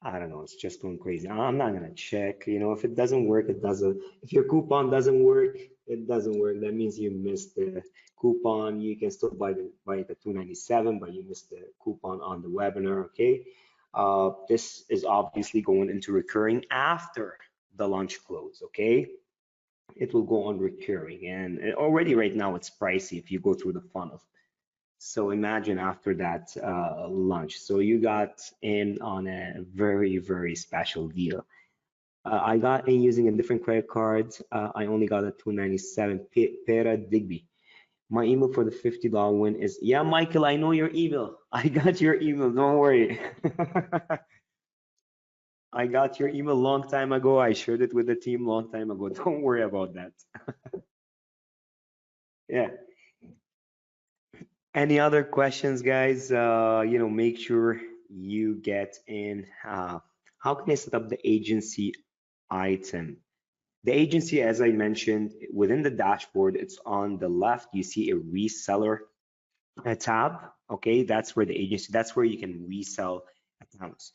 I don't know, it's just going crazy. I'm not gonna check. If it doesn't work, it doesn't. If your coupon doesn't work, it doesn't work. That means you missed the coupon. You can still buy it at 297, but you missed the coupon on the webinar. Okay. This is obviously going into recurring after the launch close. Okay. It will go on recurring, and already right now it's pricey if you go through the funnel. So imagine after that launch. So you got in on a very, very special deal. I got in using a different credit card. I only got a 297 Pera Digby. My email for the $50 win is, yeah, Michael, I know your email. I got your email, don't worry. I got your email long time ago. I shared it with the team long time ago. Don't worry about that. Yeah. Any other questions, guys? Make sure you get in. How can I set up the agency item? The agency, as I mentioned, within the dashboard, it's on the left. You see a reseller tab. Okay, that's where the agency, that's where you can resell accounts.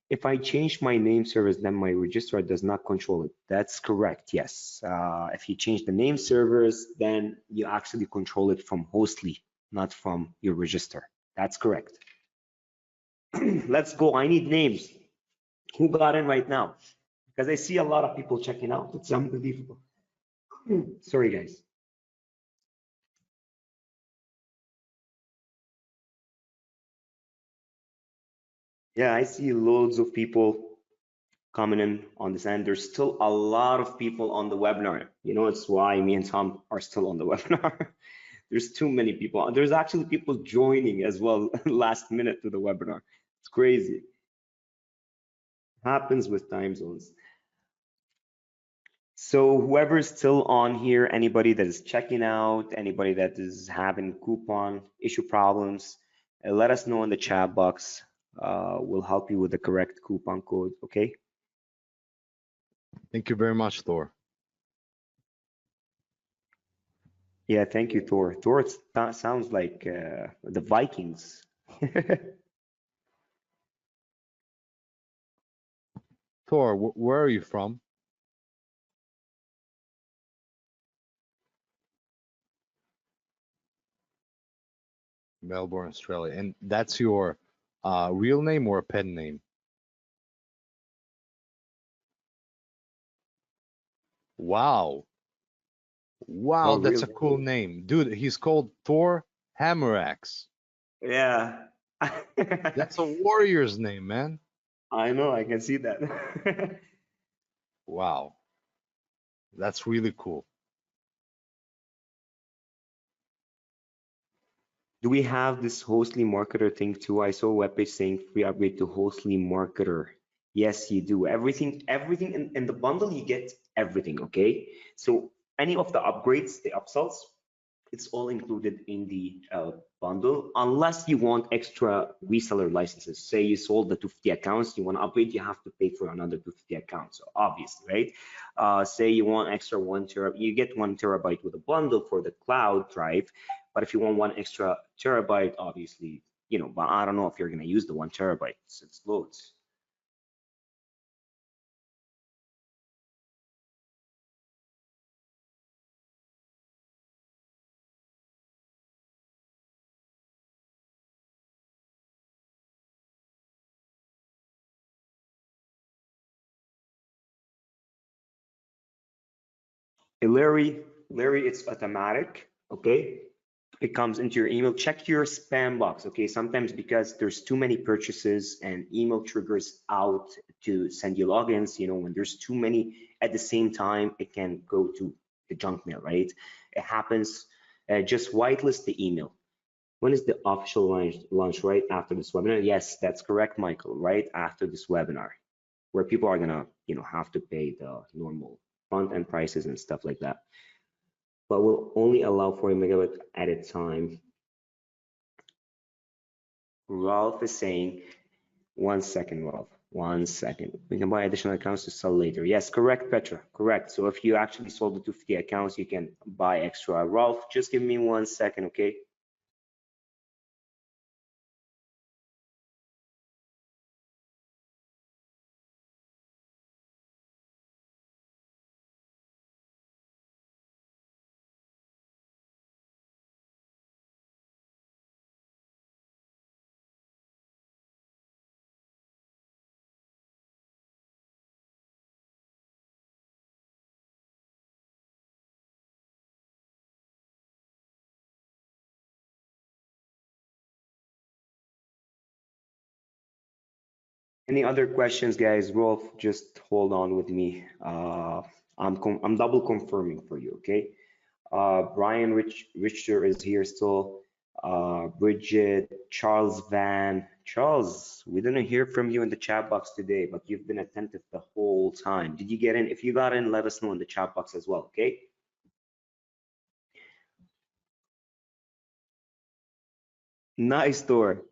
If I change my name service, then my registrar does not control it. That's correct, yes. If you change the name servers, then you actually control it from Hostly, not from your register. That's correct. Let's go. I need names. Who got in right now? Because I see a lot of people checking out. It's unbelievable. Sorry, guys. Yeah, I see loads of people coming in on this end. There's still a lot of people on the webinar. You know, it's why me and Tom are still on the webinar. There's too many people. There's actually people joining as well last minute to the webinar. It's crazy. Happens with time zones. So whoever's still on here, anybody that is checking out, anybody that is having coupon issue problems, let us know in the chat box. We'll help you with the correct coupon code, okay? Thank you very much, Thor. Yeah, thank you, Thor. Thor sounds like the Vikings. Thor, where are you from? Melbourne, Australia. And that's your real name or a pen name? Wow. Oh, Wow, that's a really? cool name. Dude, he's called Thor Hammeraxe. Yeah. That's a warrior's name, man. I know, I can see that. Wow. That's really cool. Do we have this Hostly Marketer thing too? I saw a webpage saying free upgrade to Hostly Marketer. Yes, you do. Everything in the bundle, you get everything, okay? So any of the upgrades, the upsells, it's all included in the bundle, unless you want extra reseller licenses. Say you sold the 250 accounts, you want to upgrade, you have to pay for another 250 accounts. So obviously, right? Say you want extra 1 terabyte, you get 1 terabyte with a bundle for the cloud drive. But if you want 1 extra terabyte, obviously, you know, but I don't know if you're going to use the 1 terabyte. It's loads. Hey, Larry, it's automatic, okay? It comes into your email. Check your spam box, okay? Sometimes because there's too many purchases and email triggers out to send you logins, you know, when there's too many at the same time, it can go to the junk mail, right? It happens. Just whitelist the email. When is the official launch right after this webinar? Yes, that's correct, Michael, right after this webinar, where people are gonna, you know, have to pay the normal front end prices and stuff like that. But will only allow 40 megabytes at a time. Ralph is saying, 1 second, Ralph, 1 second. We can buy additional accounts to sell later. Yes, correct, Petra, correct. So if you actually sold the 250 accounts, you can buy extra. Ralph, just give me 1 second, okay? Any other questions, guys? Rolf, just hold on with me. I'm double confirming for you, okay? Brian Richter is here still. Bridget, Charles Van. Charles, we didn't hear from you in the chat box today, but you've been attentive the whole time. Did you get in? If you got in, let us know in the chat box as well, okay? Nice, Thor.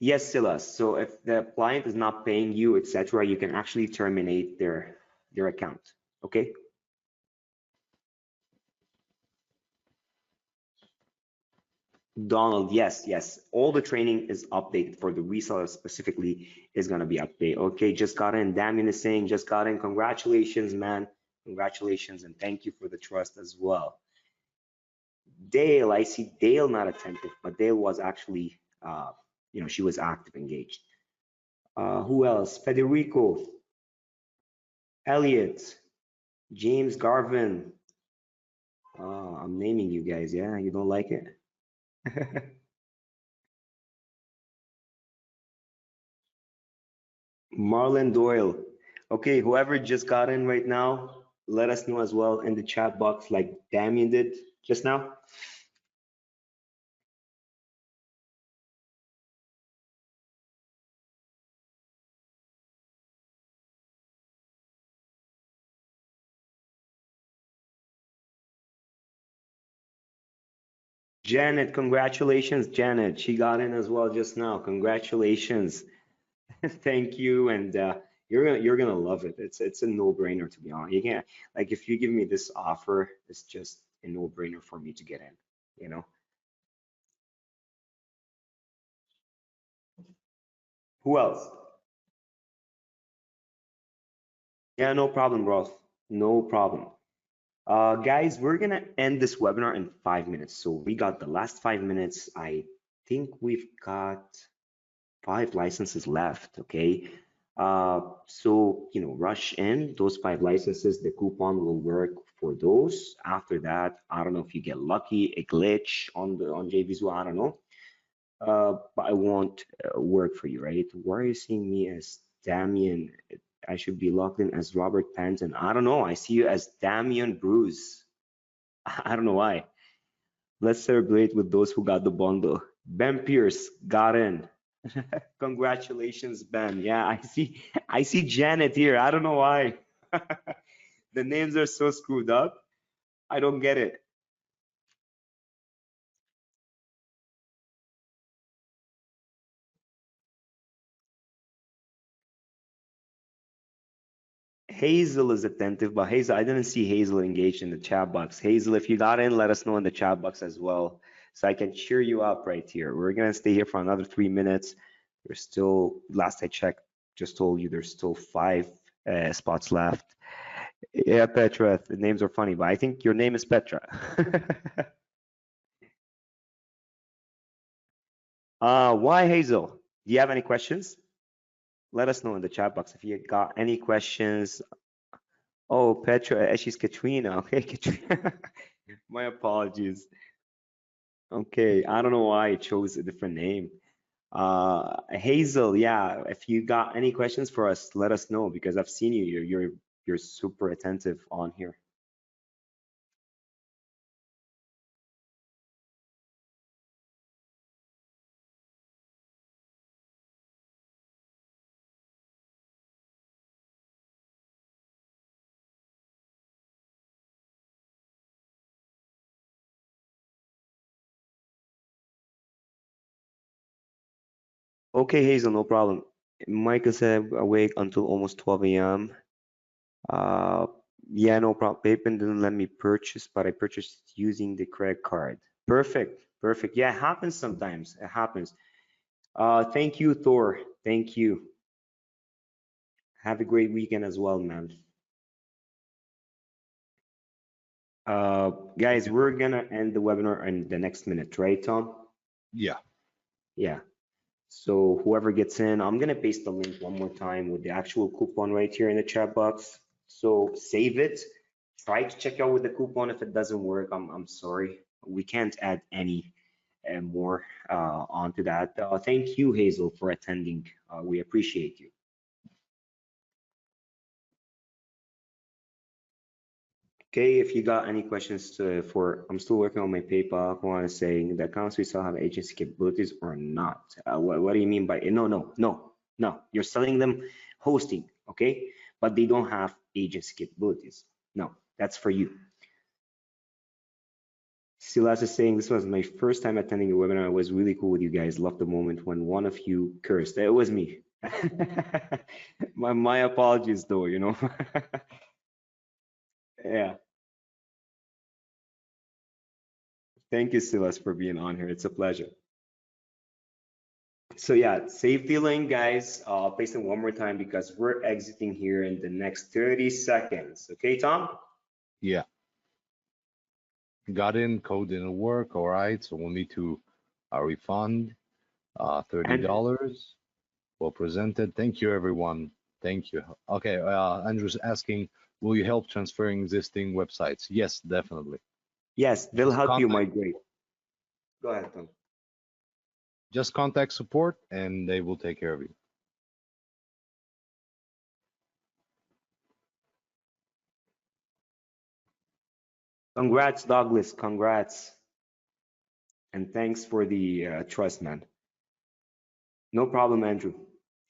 Yes, Silas. So if the client is not paying you, etc., you can actually terminate their account. Okay. Donald, yes, yes. All the training is updated for the reseller specifically is gonna be updated. Okay, just got in. Damien is saying just got in. Congratulations, man. Congratulations and thank you for the trust as well. Dale, I see Dale not attentive, but Dale was actually, you know, she was active, engaged. Who else? Federico, Elliot, James Garvin, I'm naming you guys. Yeah, you don't like it? Marlon Doyle. Okay, whoever just got in right now, let us know as well in the chat box, like Damien did just now. Janet, congratulations, Janet. She got in as well just now. Congratulations. Thank you, and you're gonna love it. It's a no-brainer to be honest. You can't like if you give me this offer, it's just a no-brainer for me to get in. You know. Who else? Yeah, no problem, Ross. No problem. Guys, we're gonna end this webinar in 5 minutes. So we got the last 5 minutes. I think we've got 5 licenses left. Okay. So rush in those 5 licenses. The coupon will work for those. After that, I don't know if you get lucky, a glitch on JVZoo, I don't know. But I won't work for you, right? Why are you seeing me as Damien? I should be logged in as Robert Panton. I don't know. I see you as Damien Bruce. I don't know why. Let's celebrate with those who got the bundle. Ben Pierce got in. Congratulations, Ben. Yeah, I see Janet here. I don't know why. The names are so screwed up. I don't get it. Hazel is attentive, but Hazel, I didn't see Hazel engaged in the chat box. Hazel, if you got in, let us know in the chat box as well, so I can cheer you up right here. We're gonna stay here for another 3 minutes. There's still, last I checked, just told you there's still 5 spots left. Yeah, Petra, the names are funny, but I think your name is Petra. Why Hazel? Do you have any questions? Let us know in the chat box if you got any questions. Oh, Petra, she's Katrina. Okay, Katrina. My apologies. Okay, I don't know why I chose a different name. Hazel, yeah, if you got any questions for us, let us know because I've seen you. You're super attentive on here. Okay, Hazel, no problem. Michael said awake until almost 12 a.m. Uh, yeah, no problem. PayPal didn't let me purchase, but I purchased using the credit card. Perfect, perfect. Yeah, it happens sometimes. It happens. Thank you, Thor. Thank you. Have a great weekend as well, man. Guys, we're gonna end the webinar in the next minute, right, Tom? Yeah. Yeah. So whoever gets in, I'm gonna paste the link one more time with the actual coupon right here in the chat box. So save it. Try to check out with the coupon. If it doesn't work, I'm sorry. We can't add any more onto that. Thank you, Hazel, for attending. We appreciate you. Okay, if you got any questions I'm still working on my PayPal. I want to say the accounts we still have agency capabilities or not. What do you mean by no? You're selling them hosting, okay? But they don't have agency capabilities. No, that's for you. Silas is saying this was my first time attending a webinar. It was really cool with you guys. Loved the moment when one of you cursed. It was me. My apologies though, Yeah. Thank you, Silas, for being on here. It's a pleasure. So yeah, save the link, guys. Paste it one more time because we're exiting here in the next 30 seconds. Okay, Tom? Yeah. Got in, code didn't work. All right. So we'll need to refund $30. Well presented. Thank you, everyone. Thank you. Okay. Andrew's asking, will you help transferring existing websites? Yes, definitely. Yes, they'll Just help you contact migrate. Go ahead, Tom. just contact support and they will take care of you. Congrats, Douglas. Congrats. And thanks for the trust, man. No problem, Andrew.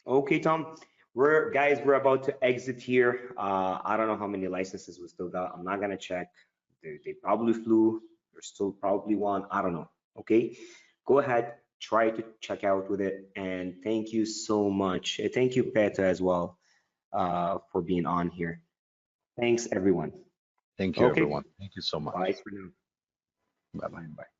Okay, Tom. We're about to exit here. I don't know how many licenses we still got. I'm not gonna check. They probably flew. There's still probably one. I don't know. Okay. Go ahead, try to check out with it. And thank you so much. Thank you, Peta, as well, for being on here. Thanks, everyone. Thank you, Okay. everyone. Thank you so Bye much. for now. Bye bye. Bye.